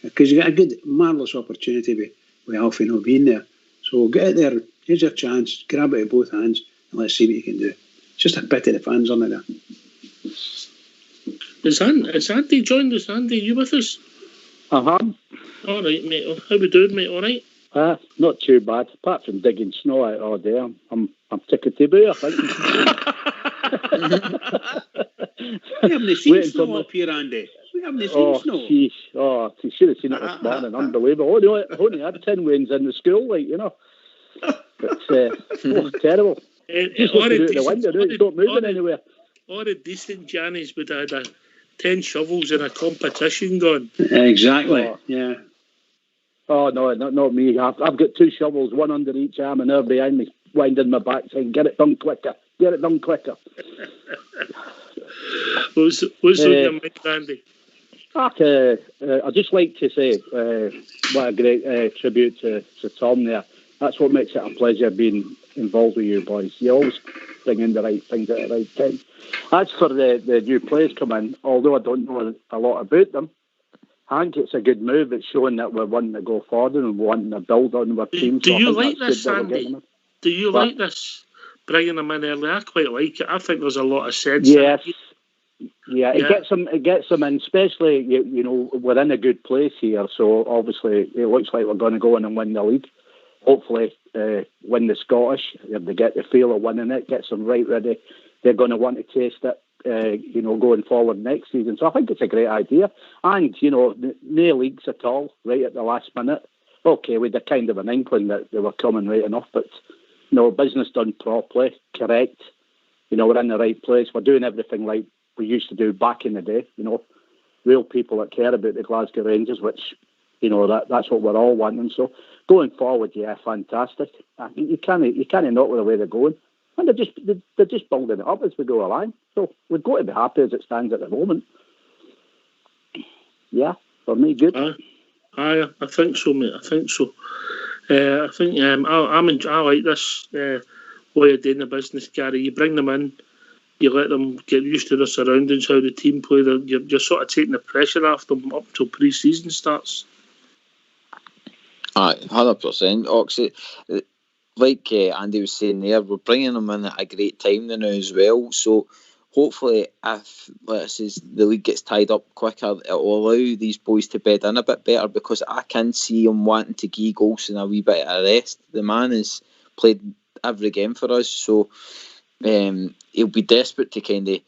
Because you got a good, marvellous opportunity with Alfie not being there. So get it there. Here's your chance. Grab it with both hands and let's see what you can do. It's just a pity the fans aren't there. Is Andy joined us? Andy, you with us? Uh-huh. All right, mate. How we doing, mate? All right? Not too bad. Apart from digging snow out all day, I'm ticketed by, I think. We haven't seen snow up here, Andy. We haven't seen snow. Geez. Oh, you should have seen it this morning. Unbelievable. Only had 10 wins in the school, like, you know. It's terrible. Just looking out the window, it's not moving anywhere. All the decent Jannies would have had 10 shovels in a competition going. Exactly, yeah. Oh, no, not me. I've got 2 shovels, one under each arm, and they're behind me, winding my back, saying, get it done quicker. What's on your mind, Andy? I'd just like to say what a great tribute to Tom there. That's what makes it a pleasure being involved with you boys. You always bring in the right things at the right time. As for the new players coming, although I don't know a lot about them, I think it's a good move. It's showing that we're wanting to go forward and we're wanting to build on our team. Do you like this, Andy? Do you like this? Bringing them in early, I quite like it. I think there's a lot of sense. Yes, it gets them in. Especially, you know, we're in a good place here, so obviously it looks like we're going to go in and win the league. Hopefully, win the Scottish. If they get the feel of winning it, gets them right ready. They're going to want to taste it, going forward next season. So I think it's a great idea. And no leagues at all right at the last minute. Okay, with a kind of an inkling that they were coming right enough, but. No, business done properly, correct. We're in the right place. We're doing everything like we used to do back in the day. Real people that care about the Glasgow Rangers, which, that's what we're all wanting. So going forward, yeah, fantastic. You can't knock with the way they're going. And they're just building it up as we go along. So we've got to be happy as it stands at the moment. Yeah, for me, good. I think so, mate. I think so. I think I like this way of doing the business, Gary. You bring them in, you let them get used to their surroundings, how the team play. You're sort of taking the pressure off them up till pre-season starts. 100%. Oxy, like Andy was saying there, we're bringing them in at a great time now as well. So hopefully, if the league gets tied up quicker, it will allow these boys to bed in a bit better, because I can see him wanting to give Golson a wee bit of a rest. The man has played every game for us, so he'll be desperate to kind of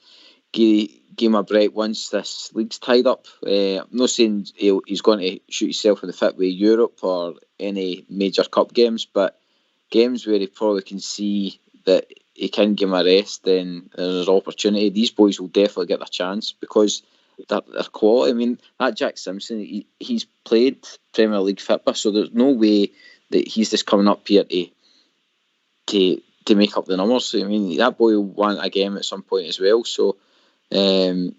give him a break once this league's tied up. I'm not saying he's going to shoot himself in the foot with Europe or any major cup games, but games where he probably can see that he can give him a rest, then there's an opportunity. These boys will definitely get their chance because they're quality. I mean, that Jack Simpson, he's played Premier League football, so there's no way that he's just coming up here to make up the numbers. I mean, that boy will want a game at some point as well. So, and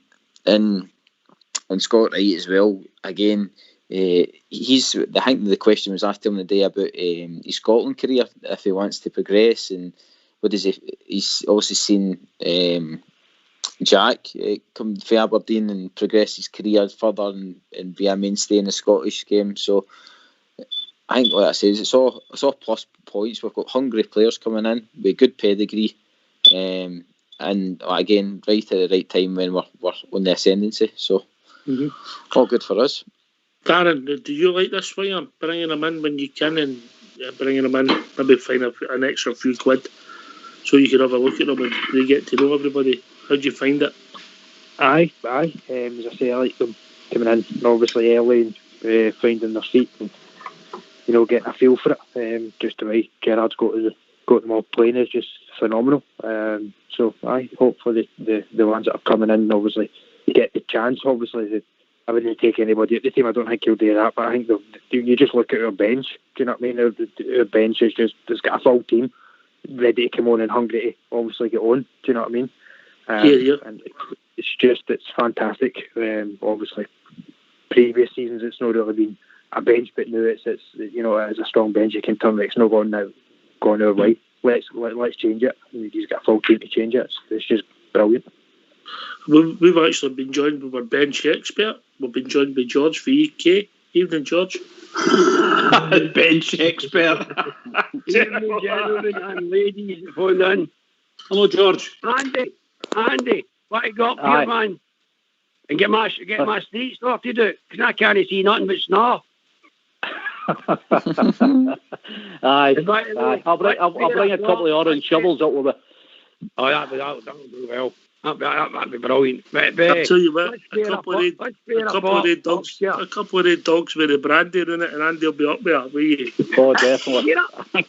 Scott Wright as well. Again, I think the question was asked him the day about his Scotland career, if he wants to progress, and what does he's obviously seen Jack come from Aberdeen and progress his career further and be a mainstay in the Scottish game. So I think, like I say, it's all plus points. We've got hungry players coming in with good pedigree, and again, right at the right time when we're on the ascendancy. So all good for us. Darren, do you like this way of bringing them in when you can and bringing them in, maybe find an extra few quid so you can have a look at them and they get to know everybody? How do you find it? Aye. As I say, I like them coming in and obviously early and finding their feet and getting a feel for it. Just the way Gerard's got them all playing is just phenomenal. So aye, hopefully the ones that are coming in obviously get the chance. Obviously, I wouldn't take anybody at the team. I don't think he'll do that, but I think you just look at our bench. Do you know what I mean? Our bench is it's got a full team ready to come on and hungry to obviously get on. Do you know what I mean? And it's fantastic. Obviously, previous seasons it's not really been a bench, but now it's a strong bench. You can turn it. It's not going our way. Let's change it. He's got a full team to change it. It's just brilliant. We've actually been joined with our bench expert. We've been joined by George for UK. Evening, George. Bench expert. Evening, gentlemen and ladies. Hold on. Hello, George. Andy, what you got here, man? And get my street sorted out, because I can't see nothing but snow. Aye. I'll bring a couple of orange shovels up with it. Oh, that'll do well. That'd be brilliant. But, I'll tell you what, a couple of red dogs with the brandy in it, and Andy will be up there, will you? Oh, definitely.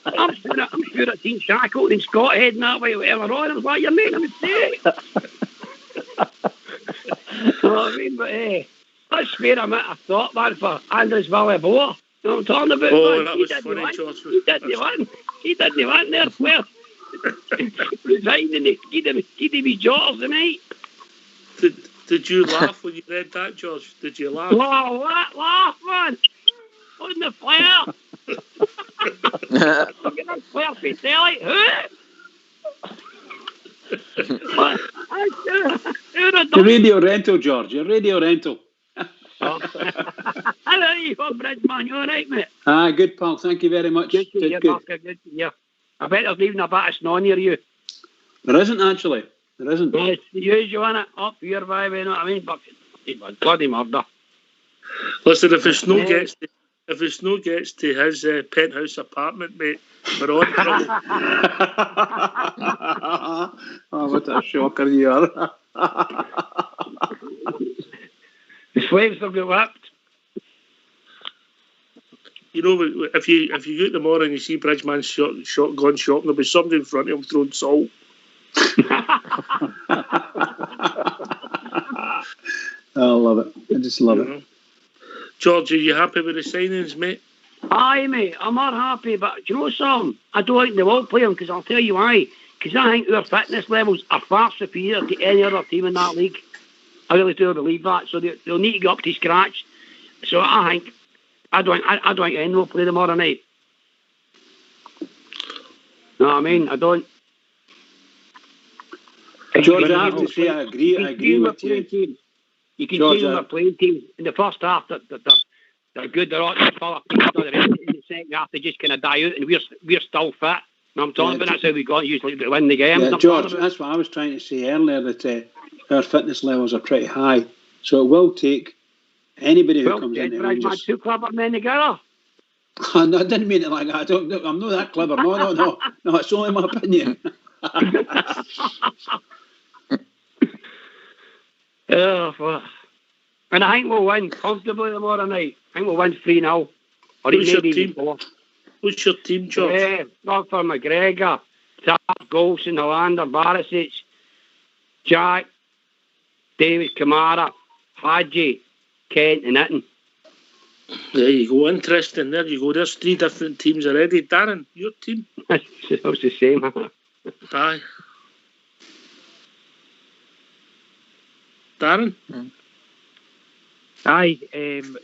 I'm sure I've seen Shackleton and Scott heading that way earlier on. I was like, you're making a mistake. You know what I mean? But let's spare a minute of thought, man, for Andres Valleboa. You know what I'm talking about? Oh, that was funny, George. He didn't want there first. Resigning the kid of his jaws tonight. Did you laugh when you read that, George? Did you laugh? Laugh, man. On the flare. Look at that flare for telly. Your radio rental, George. Your radio rental. How are you, Bridgeman? You all right, mate? Good, pal. Thank you very much. Good to hear. I bet there's even a bit of snow near you. There isn't, actually. There isn't. Well, it's the usual, isn't it? Up here, baby, you know what I mean? But it was bloody murder. Listen, if the snow gets to his penthouse apartment, mate, we're on trouble. Oh, what a shocker you are. The slaves will get whipped. You know, if you go out tomorrow and you see Bridgeman gone shopping, there'll be somebody in front of him throwing salt. I love it. I just love it. George, are you happy with the signings, mate? Aye, mate. I'm not happy, but do you know something? I don't think they will play him, because I'll tell you why. Because I think our fitness levels are far superior to any other team in that league. I really do believe that. So they'll need to get up to scratch. So I don't think anyone will play tomorrow night. No, I mean, I don't. George, I have to say, I agree with you. You can see them playing teams in the first half that they're good. They're all full of peace. In the second half, they just kind of die out, and we're still fit. And I'm talking about that's how we got usually to win the game. Yeah, George, that's what I was trying to say earlier, that our fitness levels are pretty high. So it will take anybody who comes in there. Well, two clever men together. No, I didn't mean it like that. I'm not that clever. No, it's only my opinion. And I think we'll win comfortably tomorrow night. I think we'll win 3-0. Or Who's your maybe team? even 4. Who's your team, George? Not for McGregor, Tav, Golson, Hollander, Barisic, Jack, David Kamara, Hadji, Kent and Itton. There you go. Interesting. There you go. There's 3 different teams already. Darren, your team? It was the same. Aye. Darren? Aye,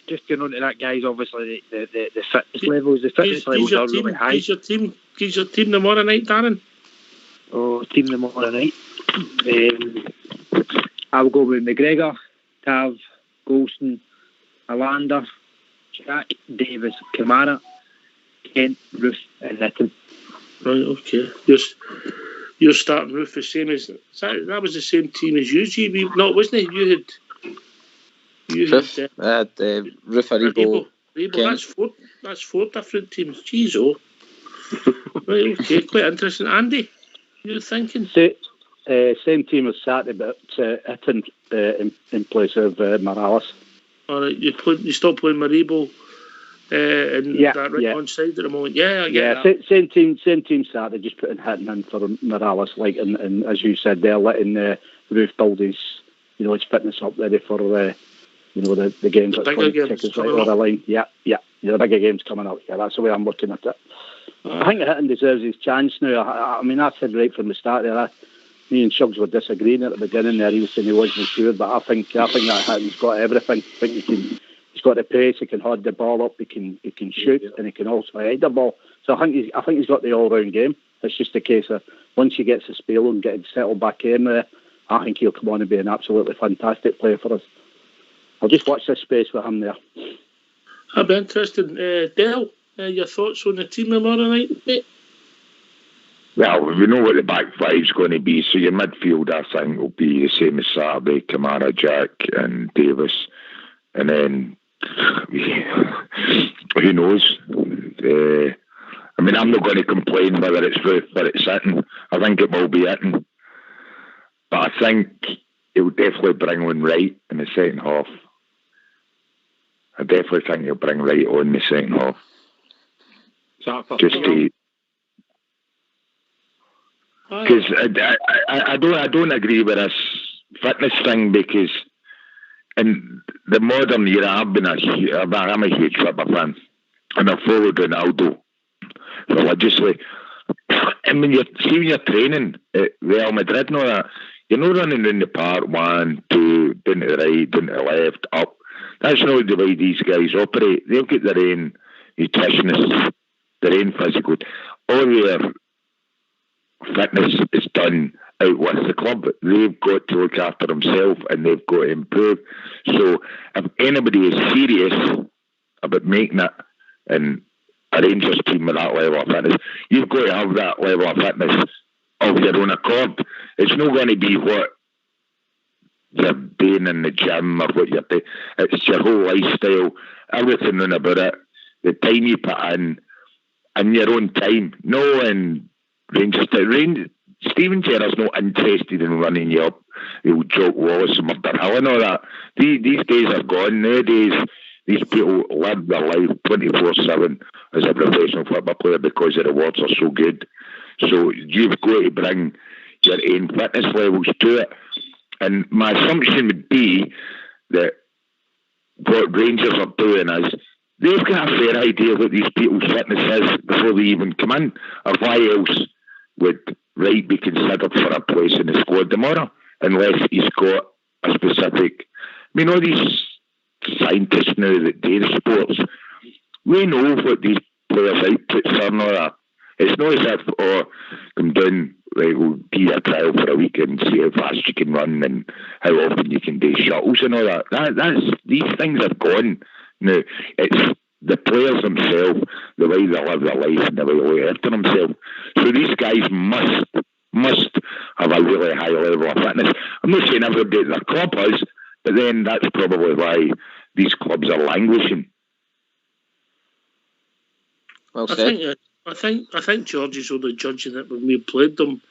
just going on to that, guys. Obviously, the fitness levels, the fitness levels are really high. Who's your team tomorrow night, Darren? Oh, team tomorrow night. I'll go with McGregor, Tav, Golson, Hollander, Jack, Davis, Kamara, Kent, Ruth, and Litton. Right, okay. You're starting Ruth the same as that was the same team as you, GB. No, wasn't it? You had Ruth Aribo. That's 4 different teams. Jeez, oh. Right, okay, quite interesting. Andy, you're thinking? Same team as Saturday, but Itton in place of Morales. All right, you still playing Maribo that right on side at the moment. Same team Saturday, just putting Hitton in for Morales, like and as you said, they're letting Ruth build his fitness up ready for the games that's going to take us right over the line. The bigger games coming up. Yeah, that's the way I'm looking at it. I think Hitton deserves his chance now. I mean, I said right from the start there. Me and Suggs were disagreeing at the beginning there. He was saying he wasn't sure, but I think that Hitton's got everything. I think he's got the pace. He can hold the ball up. He can shoot, and he can also head the ball. So I think he's got the all round game. It's just a case of once he gets the spell and gets settled back in there, I think he'll come on and be an absolutely fantastic player for us. I'll just watch this space with him there. I'll be interested. Dale, your thoughts on the team tomorrow night, mate? Well, we know what the back five's going to be, so your midfield, I think, will be the same as Saturday, Kamara, Jack and Davis. And then, who knows? I mean, I'm not going to complain whether it's Ruth or it's Itton. I think it will be Itton. But I think it will definitely bring on Wright in the second half. I definitely think he'll bring Wright on in the second half. Just to... Because I don't agree with this fitness thing, because in the modern era I'm a huge football fan, and I followed Ronaldo religiously. And when you're training at Real Madrid and all that, you're not running in the park 1, 2, down to the right, down to the left, up. That's not the way these guys operate. They'll get their own nutritionists, their own physical. All their fitness is done out with the club. They've got to look after themselves and they've got to improve. So if anybody is serious about making it in a Rangers team with that level of fitness, you've got to have that level of fitness of your own accord. It's not going to be what you're doing in the gym or what you're doing. It's your whole lifestyle, everything about it, the time you put in your own time. No, in Rangers, Stephen Gerrard's not interested in running you up. He'll joke Wallace and Murder Hill and all that. These days are gone. Nowadays, these people live their life 24/7 as a professional football player because the rewards are so good. So you've got to bring your own fitness levels to it. And my assumption would be that what Rangers are doing is they've got a fair idea what these people's fitness is before they even come in. Or why else would Wright be considered for a place in the squad tomorrow unless he's got a specific... I mean, all these scientists now that do the sports, we know what these players' outputs are and all that. It's not as if, come down, right, we'll be a trial for a week and see how fast you can run and how often you can do shuttles and all that. These things are gone now. It's the players themselves, the way they live their life and the way they look after themselves. So these guys must have a really high level of fitness. I'm not saying everybody at their club is, but then that's probably why these clubs are languishing. Well said. I think George is only judging it when we played them.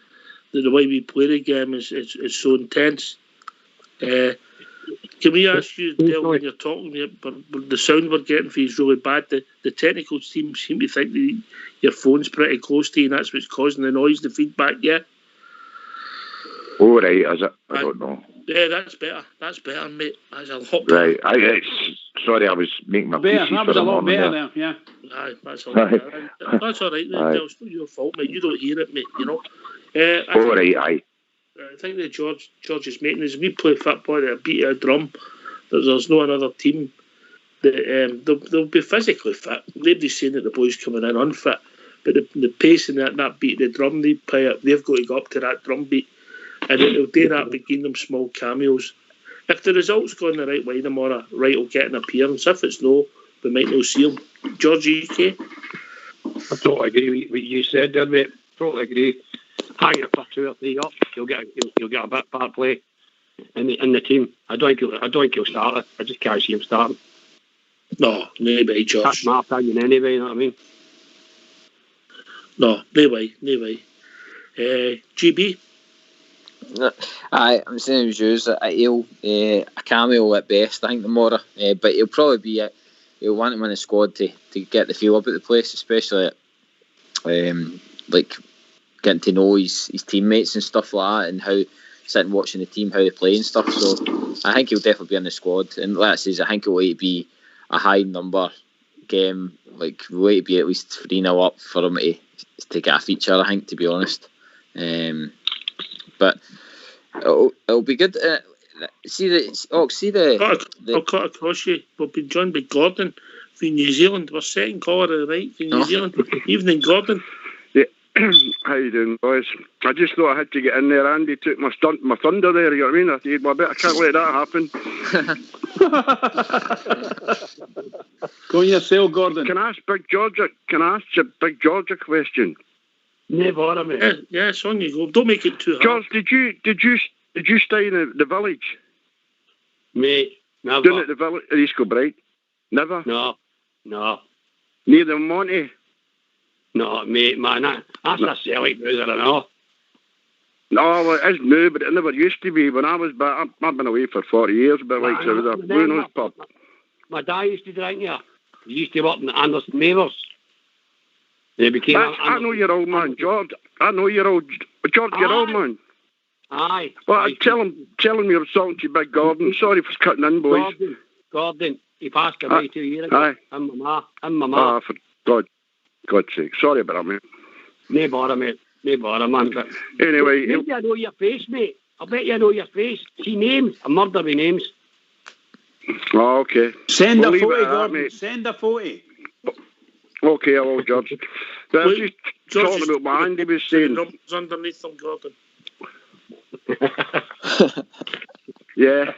The way we play the game is so intense. Can we ask you, Del, when you're talking, but the sound we're getting for you is really bad. The technical team seem to think that your phone's pretty close to you, and that's what's causing the noise, the feedback, yeah? Oh, right, is it? I don't know. Yeah, that's better. That's better, mate. That's a lot better. Right, sorry, I was making my better. pieces That for was the a lot morning better there. there, yeah. Aye, that's a lot better. That's all right, Del. It's not your fault, mate. You don't hear it, mate, you know? Aye. I think that George is making is we play football at a beat a drum. There's no another team that they'll be physically fit. Nobody's saying that the boys coming in unfit, but the pace and that beat the drum they play it, they've got to go up to that drum beat, and it'll do that by giving them small cameos. If the results go in the right way tomorrow, right will get an appearance. If it's no, we might not see them. George, UK? I totally agree with what you said there, mate. Totally agree. Hang it for 2 or 3 up, you'll get a bit part play in the team. I don't think he'll start it. I just can't see him starting. No, maybe, George. That's my opinion anyway, you know what I mean? No, no way. GB? I'm saying as you, he'll a cameo at best, I think, tomorrow. But he'll probably be he'll want him in the squad to get the feel about the place, especially like getting to know his teammates and stuff like that, and how sitting watching the team how they play and stuff. So I think he'll definitely be in the squad. And like I says, I think it'll be a high number game. Like we'll wait to be at least 3-0 up for him to get a feature, I think, to be honest. But it'll be good. I'll cut across you. We've been joined by Gordon from New Zealand. We're second caller, right, from New Zealand. Evening, Gordon. Yeah. How you doing, boys? I just thought I had to get in there. Andy took my thunder there, you know what I mean? I said, well, I can't let that happen. Go on yourself, Gordon. Can I ask Big George a question? Never, mate. Yes, on you go. Don't make it too hard. George, did you stay in the village? Mate, never. Down at the village at East Kilbride? Never? No. Near the Monty? No, mate, man, that's a Celtic brother, I know. No, well, it is new, but it never used to be. When I was back, I've been away for 40 years, but like, so it was a Blue Nose pub. My dad used to drink here. He used to work in Anderson Mavers. They became. I know you're old man, George. I know you're old. George, you're old man. Aye. Well, tell him you're talking to Big Gordon. Sorry for cutting in, boys. Gordon, he passed away 2 years ago. Aye. And my ma. For God's sake. Sorry about that, mate. No bother, mate. No bother, man. But anyway. Maybe I know your face, mate. I bet you know your face. See names. I murder with names. Oh, okay. Send a photo, Gordon. Send a photo. Okay, hello, George. But I was just talking about what Andy was saying. Numbers underneath them, Gordon. Yeah.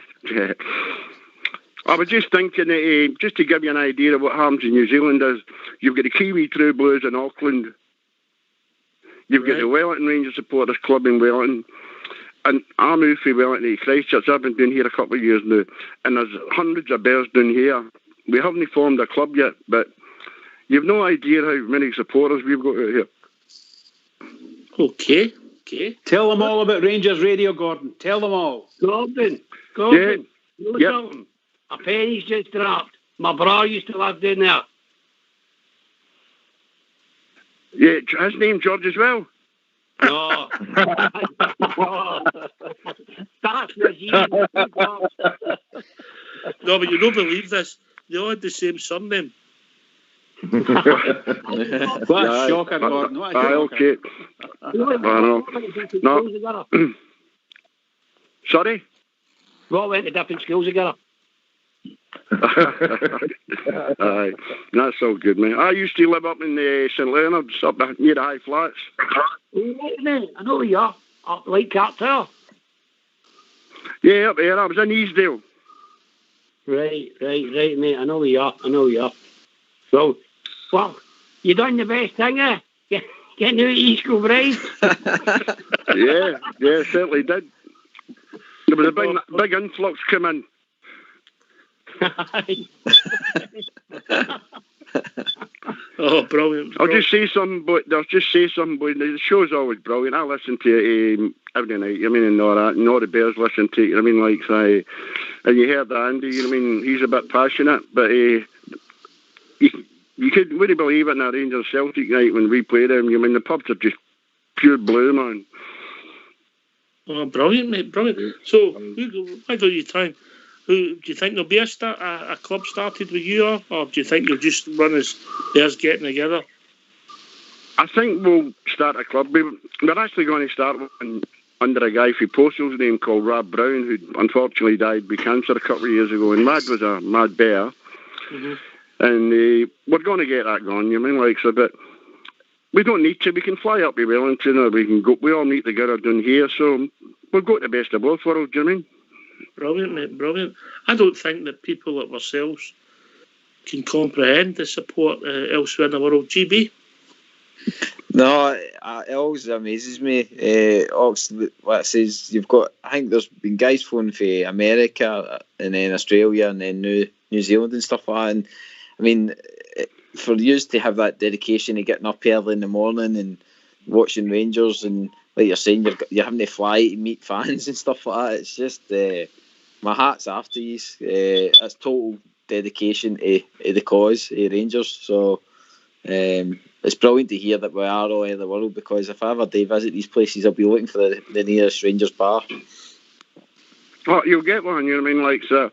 I was just thinking that, just to give you an idea of what happens in New Zealand is, you've got the Kiwi True Blues in Auckland, you've got the Wellington Rangers Supporters Club in Wellington, and I moved from Wellington to Christchurch. I've been doing here a couple of years now, and there's hundreds of bears down here. We haven't formed a club yet, but you've no idea how many supporters we've got out here. Okay. Tell them all about Rangers Radio, Gordon. Tell them all. Gordon. Yeah. You know something? A penny's just dropped. My brother used to live down there. Yeah, his name George as well. No. That's not you. No, but you don't believe this. They all had the same surname. What a shocker, Gordon. What a shocker. Okay. No. Sorry? We all went to different schools together. Aye, that's all good, man. I used to live up in St Leonard's, up near the High Flats. I know where you are. Up Lake Cartel. Yeah, up there. I was in Easdale. Right, mate. I know where you are. So, well, you done the best thing, eh? Getting out of East Kilbride. Yeah, certainly did. There was a big influx come in. Oh, brilliant! I'll just say something, but the show's always brilliant. I listen to it every night. I mean, and all that, and all the Bears listen to it. I mean, like, and you heard Andy. I mean, he's a bit passionate, but you wouldn't believe it in a Rangers Celtic night when we played them. I mean, the pubs are just pure blue, man. Oh, brilliant, mate, brilliant. So, why don't you try and... do you think there'll be a club started with you, or do you think you'll just run as Bears getting together? I think we'll start a club. We're actually going to start one under a guy from Postal's name called Rob Brown, who unfortunately died with cancer a couple of years ago, and Mad was a mad bear. Mm-hmm. And we're going to get that going, you mean, like, so, but we don't need to. We can fly up to Wellington, or we can go. We all meet together down here, so we'll go to the best of both worlds, do you mean? Brilliant, mate, brilliant. I don't think that people like ourselves can comprehend the support elsewhere in the world. GB? No, it always amazes me. What it says, you've got, I think there's been guys phoning for America and then Australia and then New Zealand and stuff like that. And I mean, for you to have that dedication of getting up early in the morning and watching Rangers, and like you're saying, you're having to fly to meet fans and stuff like that. It's just, my hat's off to you. It's total dedication to the cause of Rangers. So it's brilliant to hear that we are all over the world, because if I ever do visit these places, I'll be looking for the nearest Rangers bar. Oh, you'll get one, you know what I mean? Like, so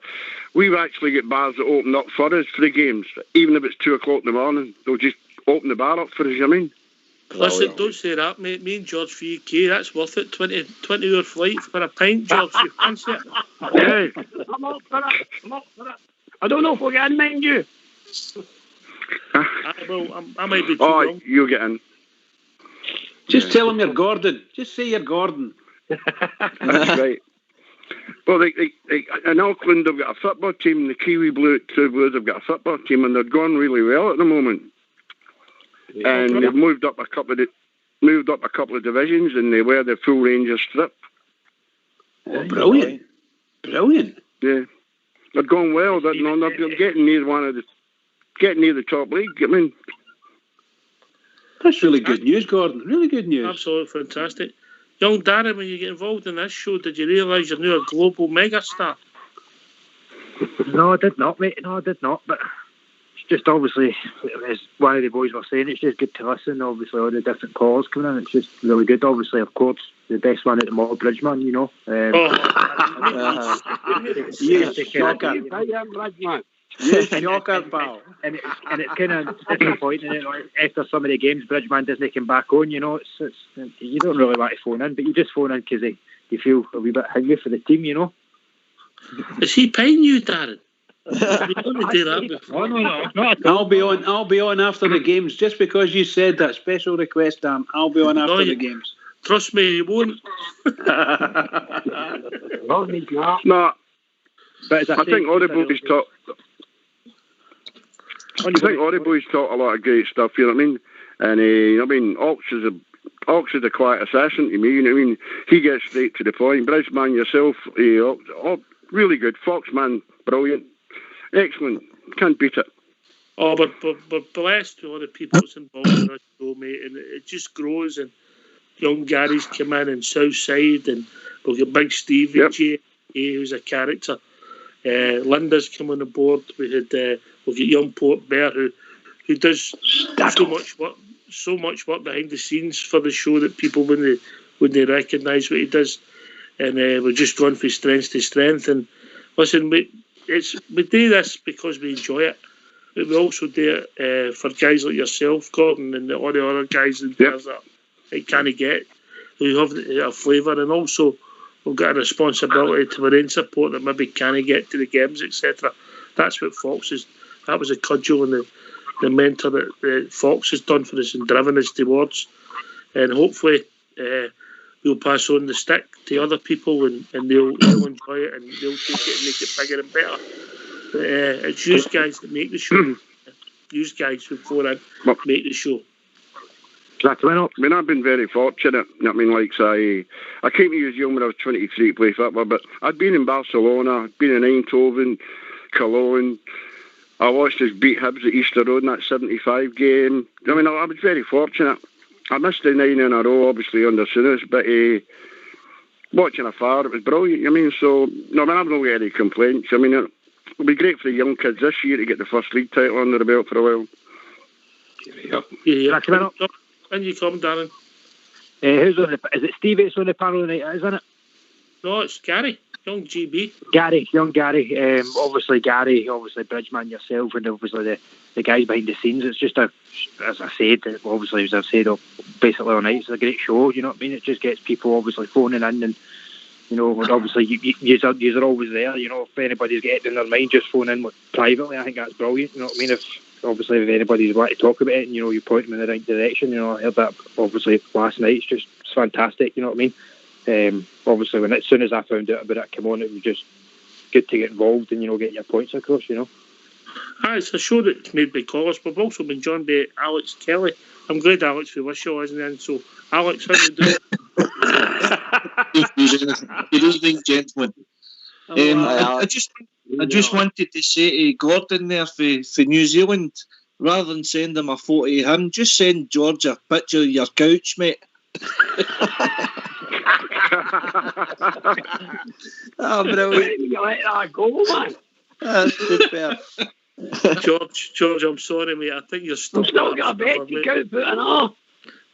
we've actually got bars that open up for us for the games. Even if it's 2 o'clock in the morning, they'll just open the bar up for us, you know what I mean? Listen, don't say that, mate. Me and George for UK, that's worth it. 20-hour flight for a pint, George. You fancy it? Yeah. I'm up for it. I don't know if we'll get in, mind you. I might be too young. You'll get in. Just tell him you're Gordon. Just say you're Gordon. That's right. Well, in Auckland, they've got a football team. The Kiwi True Blues have got a football team, and they're going really well at the moment. Yeah, and they've moved up a couple of divisions, and they wear the full Rangers strip. Oh, brilliant! Brilliant. Yeah, they're going well. They're getting near the top league. I mean, that's really good news, Gordon. Really good news. Absolutely fantastic. Young Darren, when you get involved in this show, did you realise you're now a global megastar? No, I did not, mate. No, I did not. But it's just obviously, as one of the boys were saying, it's just good to listen. Obviously, all the different calls coming in, it's just really good. Obviously, of course, the best one at the moment, Bridgman, you know. Yes, shocker. Bridgman. Yes, shocker, pal. And it's kind of disappointing after some of the games, Bridgman doesn't come back on. You know, it's you don't really want to phone in, but you just phone in because you feel a wee bit hungry for the team. You know. Is he paying you, Darren? We don't do that before. No. I'll be on after the games. Just because you said that, special request, Dan. I'll be on after the games. Trust me, you won't. No. But I think all the boys talk. I think all the boys talk a lot of great stuff. You know what I mean? And I mean, Ox is a quiet assassin to me. You know what I mean? He gets straight to the point. Bridgman, yourself, really good. Foxman, brilliant, excellent. Can't beat it. Oh, but blessed to all the people that's involved in this show, mate, and it just grows. And young Gary's come in, and Southside, and we've got Big Steve, who's a character. Linda's come on the board. We've got young Port Bear who does so much work behind the scenes for the show that people wouldn't recognise what he does. And we're just going from strength to strength. And listen, we do this because we enjoy it, but we also do it for guys like yourself, Gordon, and all the other guys and players that can't get, who have a flavour, and also we've got a responsibility to our own support that maybe can't get to the games, etc. That's what Fox is. That was a cudgel and the mentor that Fox has done for us and driven us towards. And hopefully we'll pass on the stick to other people, and they'll enjoy it, and they'll take it and make it bigger and better. But it's you guys that make the show. You guys before I make the show. I mean, I've been very fortunate. I mean, like, I came to New Zealand when I was 23 to play football, but I'd been in Barcelona, I'd been in Eindhoven, Cologne, I watched us beat Hibs at Easter Road in that 75 game. I mean, I was very fortunate. I missed the 9 in a row, obviously, under Souness, but watching afar, it was brilliant. I mean, so, no, I mean, I've not got any complaints. I mean, it'll be great for the young kids this year to get the first league title under the belt for a while. Yeah. When you come, Darren. Who's on is it Stevie that's on the panel tonight, isn't it? No, it's Gary, young GB. Young Gary. Obviously Bridgeman, yourself, and obviously the guys behind the scenes. It's just as I said, obviously, as I've said basically all night, it's a great show, you know what I mean? It just gets people obviously phoning in, and you know, obviously you are always there, you know, if anybody's getting in their mind, just phone in privately. I think that's brilliant, you know what I mean? If anybody's wanting to talk about it and, you know, you point them in the right direction, you know, I heard that obviously last night. It's fantastic, you know what I mean? Obviously, as soon as I found out about it come on, it was just good to get involved and, you know, get your points across, you know. It's a show that's made by callers. We've also been joined by Alex Kelly. I'm glad Alex for Wishaw isn't in. So, Alex, how do you do? Good evening, gentlemen. I just wanted to say to Gordon there for New Zealand, rather than send him a photo of him, just send George a picture of your couch, mate. Oh, brilliant. You let that go, man. That's super. George, I'm sorry, mate. I think you're stuck. I'm still got a bet to go put an off.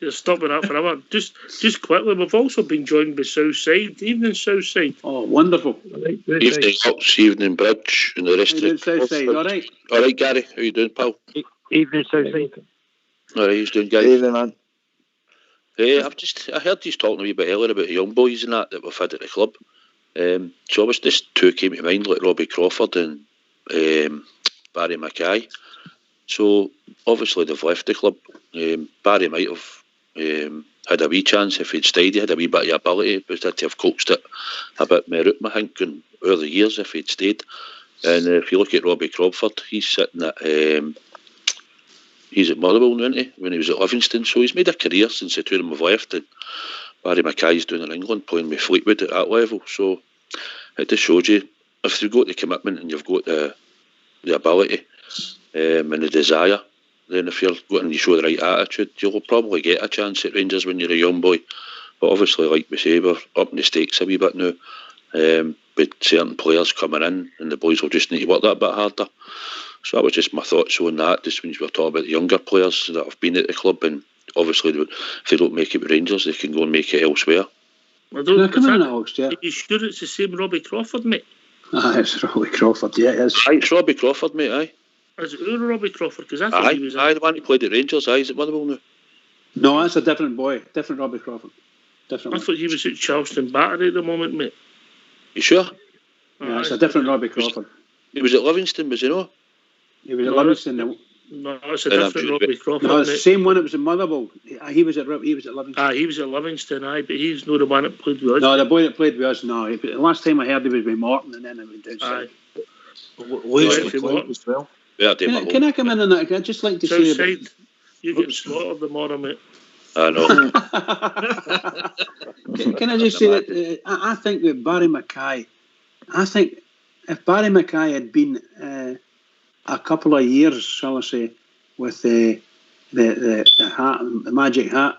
You're stopping up forever. Just quickly, we've also been joined by Southside. Evening, Southside. Oh, wonderful. Evening, Ox, evening, Bridge, and the rest of the Southside, all right? All right, Gary, how you doing, pal? Evening, Southside. All right, he's doing, guys. Evening, man. I heard you talking a wee bit earlier about the young boys and that we've had at the club. So obviously, just two came to mind, like Robbie Crawford and Barry Mackay. So obviously they've left the club. Barry might have had a wee chance if he'd stayed. He had a wee bit of ability, but had to have coaxed it a bit more out, I think, in early years if he'd stayed. And if you look at Robbie Crawford, he's sitting at he's at Motherwell, isn't he? When he was at Livingston, so he's made a career since the two of them have left. And Barry Mackay's doing in England, playing with Fleetwood at that level. So it just shows you if you've got the commitment and you've got the ability and the desire, then if you're going and you show the right attitude, you'll probably get a chance at Rangers when you're a young boy. But obviously, like we say, we're up in the stakes a wee bit now. With certain players coming in, and the boys will just need to work that bit harder. So that was just my thoughts on that, just when you were talking about the younger players that have been at the club, and obviously if they don't make it with Rangers, they can go and make it elsewhere. Are you sure it's the same Robbie Crawford, mate? It's Robbie Crawford, yeah, it is. It's Robbie Crawford, mate, aye. Is it who Robbie Crawford? Because I thought he was... the one who played at Rangers, he's at Motherwell now. No, that's a different boy, different Robbie Crawford. Different I thought he was at Charleston Battery at the moment, mate. You sure? Yeah, it's a different Robbie Crawford. He was at Livingston, was he not? He was at Livingston. No, it's a different Robbie Crawford. No, it's the same one that was in Motherwell. He was at Livingston. He was at Livingston, but he's not the one that played with us. No, the boy that played with us, no. The last time I heard he was with Morton, and then I went down south. As well. Yeah, can I come in on that? I'd just like to say... Southside, you're getting slaughtered tomorrow, mate. I know. Can I just say that I think that Barry Mackay, if Barry Mackay had been a couple of years, shall I say, with the hat, the magic hat,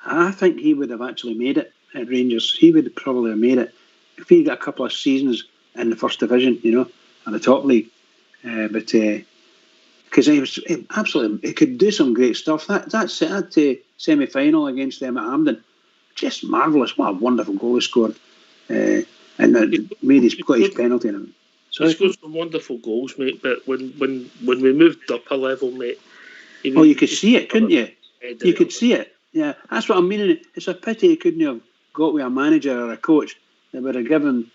I think he would have actually made it at Rangers. He would probably have made it if he got a couple of seasons in the first division, you know, in the top league. Because he could do some great stuff. That semi-final against them at Hampden, just marvellous. What a wonderful goal he scored. And made his penalty. He scored some wonderful goals, mate, but when we moved up a level, mate... you could see it, couldn't you? You could see it. Yeah, that's what I'm meaning. It's a pity he couldn't have got with a manager or a coach that would have given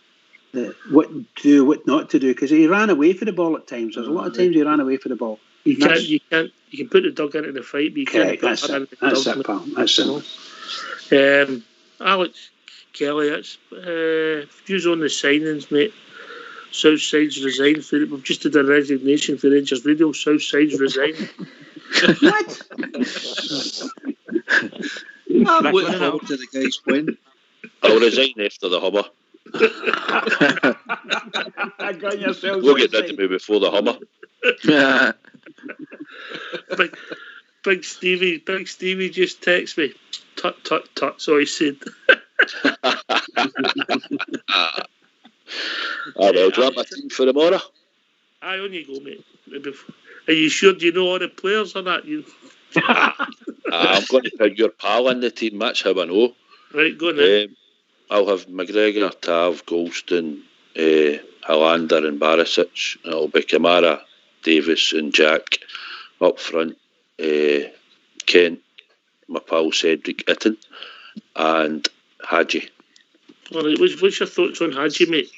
what to do, what not to do, because he ran away for the ball at times. There's a lot of times he ran away for the ball. You can put the dog into the fight, but you can't put her into the dog. That's it, pal. That's it. Alex Kelly, that's views on the signings, mate. Southside's resigned for it. We've just did a resignation for Rangers Radio. Southside's resigned. What? I'm looking forward to the guys playing. I'll resign after the Hummer. I got yourself. We'll get rid of me before the Hummer. Big Stevie just texts me. Tut, tut, tut, so he said. Well, do you want my team for tomorrow? Aye, on you go, mate. Are you sure? Do you know all the players or that? I'm going to put your pal in the team, that's how I know. Right, go on then. I'll have McGregor, Tav, Golston, Hollander and Barisic. It'll be Kamara, Davis and Jack up front. Kent, my pal Cedric Itten and Hadji. All right, what's your thoughts on Hadji, mate?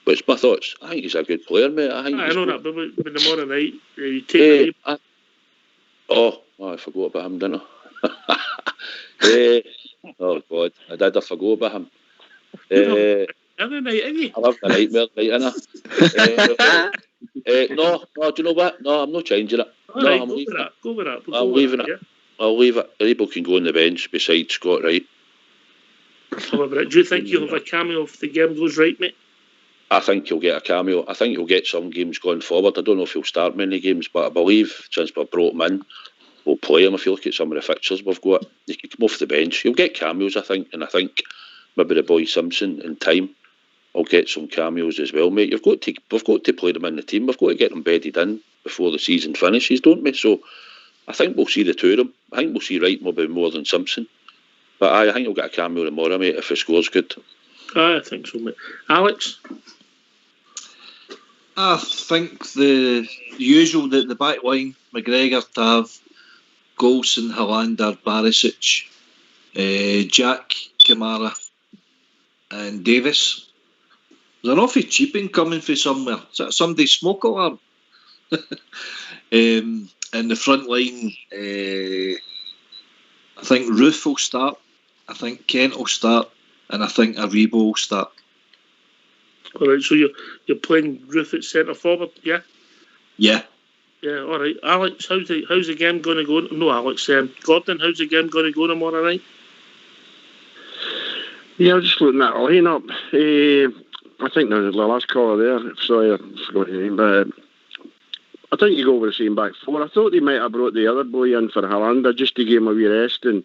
What's my thoughts? I think he's a good player, mate. I know that, but tomorrow night, you take the I forgot about him, didn't I? Oh, God, I forgot about him. Every night, ain't you? I love the nightmare night, innit? No, do you know what? No, I'm not changing it. All right, go with that. I'm leaving it. I'll leave it. People can go on the bench beside Scott Wright. Do you think you'll have a cameo if the game goes right, mate? I think he'll get a cameo. I think he'll get some games going forward. I don't know if he'll start many games, but I believe since we brought him in, we'll play him. If you look at some of the fixtures we've got, he can come off the bench. He'll get cameos, I think, and I think maybe the boy Simpson in time will get some cameos as well, mate. We've got to play them in the team. We've got to get them bedded in before the season finishes, don't we? So I think we'll see the two of them. I think we'll see Wright maybe more than Simpson. But I think he'll get a cameo tomorrow, mate, if he scores good. I think so, mate. Alex? I think the usual, the back line, McGregor, Tav, Golson, Hollander, Barisic, Jack, Kamara and Davis. There's an awful cheaping coming from somewhere. Is that somebody's smoke alarm? In the front line, I think Ruth will start, I think Kent will start, and I think Aribo will start. All right, so you're playing Ruth at centre forward, yeah? Yeah. Yeah, all right. Alex, how's the game going to go? No, Alex, Gordon, how's the game going to go tomorrow night? Yeah, I was just looking at the lineup. I think there's the last caller there. Sorry, I forgot his name, but I think you go with the same back four. I thought they might have brought the other boy in for Hollander just to give him a wee rest, and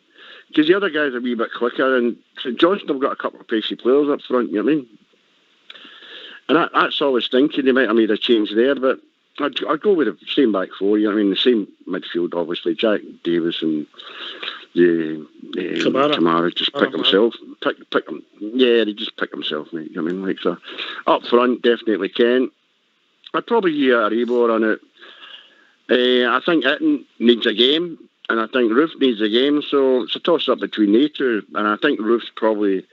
because the other guys are a wee bit quicker, and St Johnstone have got a couple of pacey players up front, you know what I mean? And that's all I was thinking. They might have made a change there, but I'd go with the same back four, you know what I mean? The same midfield, obviously. Jack Davis and Kamara just pick himself. Pick him. Yeah, they just pick himself, mate. You know what I mean? Like, so up front, definitely Kent. I'd probably hear Aribo on it. I think Itten needs a game, and I think Roof needs a game, so it's a toss-up between the two. And I think Roof's probably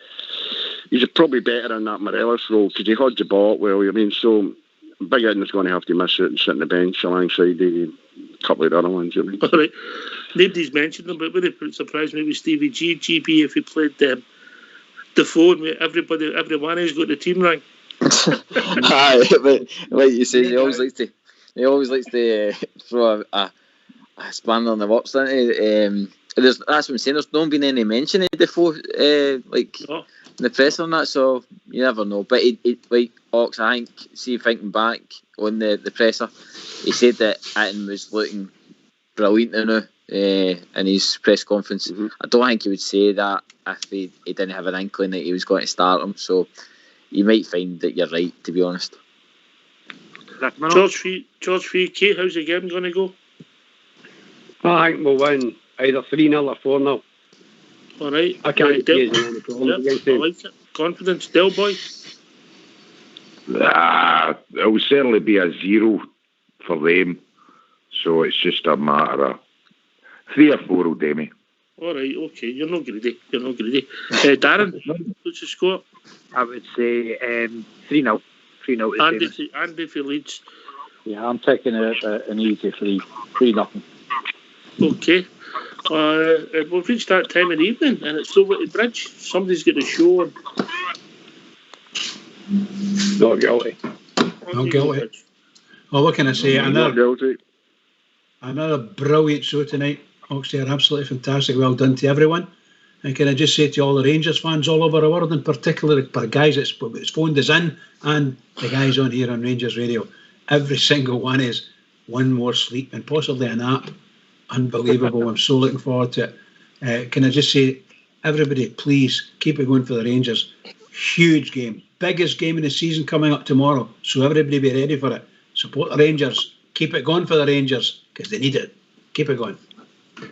better in that Morelos role because he holds the ball well, you know what I mean? So Big Etton's going to have to miss it and sit on the bench alongside the couple of the other ones, you know what I mean? All right. Nobody's mentioned them, but would it surprise maybe Stevie GB if he played the phone? Everyone has got the team rank. Aye, but like you say, he always likes to throw a spanner in the works, doesn't he? That's what I'm saying. There's not been any mention of the phone, in the press on that, so you never know. But he like Ox, I think, thinking back on the presser, he said that Itten was looking brilliant now in his press conference. Mm-hmm. I don't think he would say that if he didn't have an inkling that he was going to start him. So you might find that you're right, to be honest. George for Kate, how's the game going to go? I think we'll win either 3-0 or 4-0. All right. I can't see any problems against them. I like it. Confidence, Del Boy? It will certainly be a 0 for them. So it's just a matter of 3 or 4 will do me. All right, okay. You're not greedy. Darren, what's the score? I would say 3-0. 3-0. Andy for Leeds. Yeah, I'm taking an easy 3-0. Okay. We've reached that time of the evening and it's over to Bridge. Somebody's got a show on. Not guilty. Not guilty. Oh, what can I say? Not guilty. Another brilliant show tonight. Oxley are absolutely fantastic. Well done to everyone. And can I just say to all the Rangers fans all over the world, in particular the guys that's phoned us in and the guys on here on Rangers Radio, every single one is one more sleep and possibly a nap. Unbelievable. I'm so looking forward to it. Can I just say, everybody, please keep it going for the Rangers. Huge game. Biggest game in the season coming up tomorrow. So everybody be ready for it. Support the Rangers. Keep it going for the Rangers because they need it. Keep it going.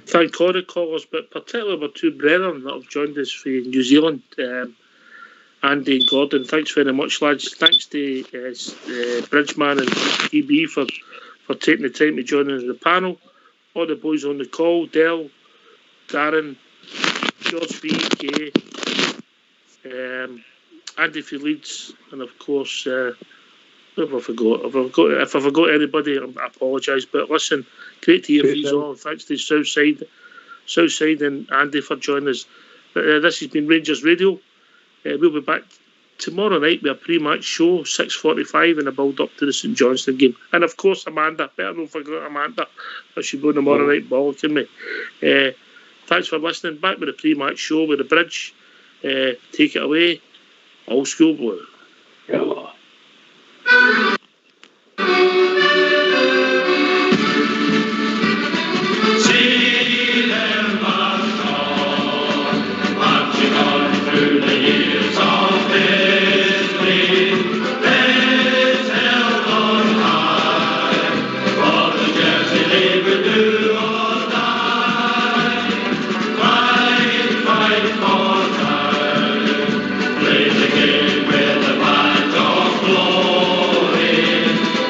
Thank God it callers, but particularly my two brethren that have joined us from New Zealand, Andy and Gordon. Thanks very much, lads. Thanks to Bridgeman and EB for taking the time to join us on the panel. All the boys on the call, Del, Darren, George V, Gay, Andy for Leeds, and of course, who have I forgot? If I forgot anybody, I apologise. But listen, great to hear from you all. Thanks to Southside and Andy for joining us. This has been Rangers Radio. We'll be back tomorrow night with a pre-match show, 6:45, and a build-up to the St Johnstone game. And of course, Amanda. Better not forget Amanda. She'll be on tomorrow night bollocking me. Thanks for listening. Back with the pre-match show with the Bridge. Take it away. Old School Blue. Hello. See them march on, marching on through the years of history. Heads held on high, for the jersey they will do or die. Fight for time, play the game with the band of glory.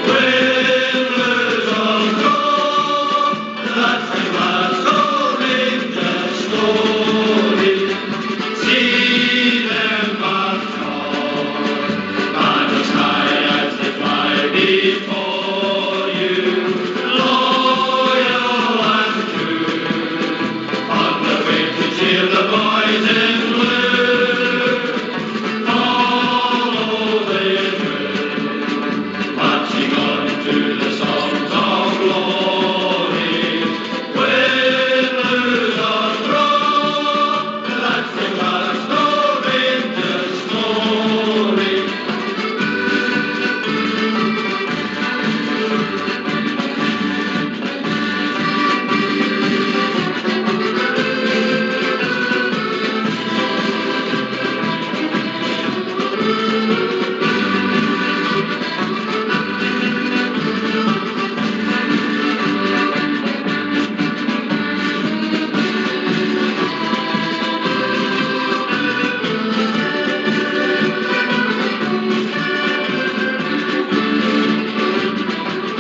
Win, lose or draw, that's the Glasgow Rangers story. See them march on, banners high as they fly before you. Loyal and true, on the way to cheer the boys in blue. Follow their drill, marching on to the songs of glory. Win, lose or draw, that's the Glasgow Rangers story.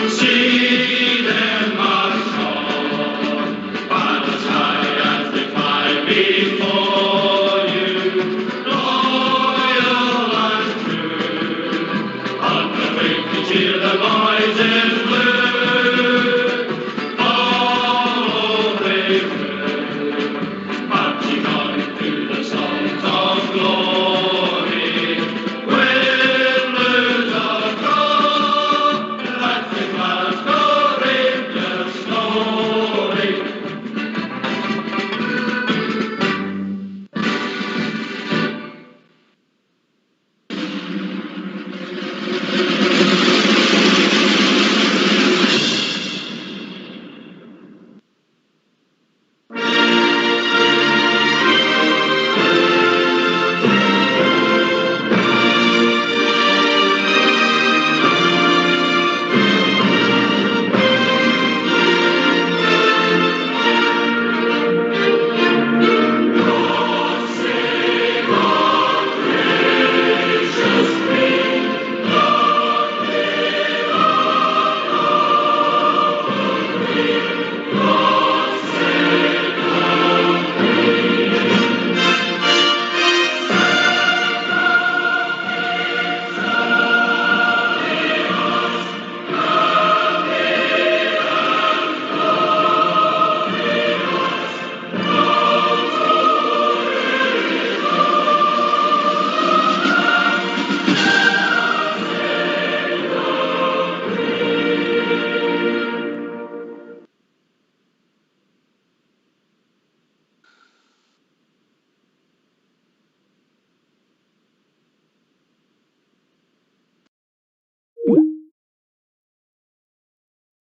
See them march on, banners high as they fly before you. Loyal and true, on the way to cheer the boys in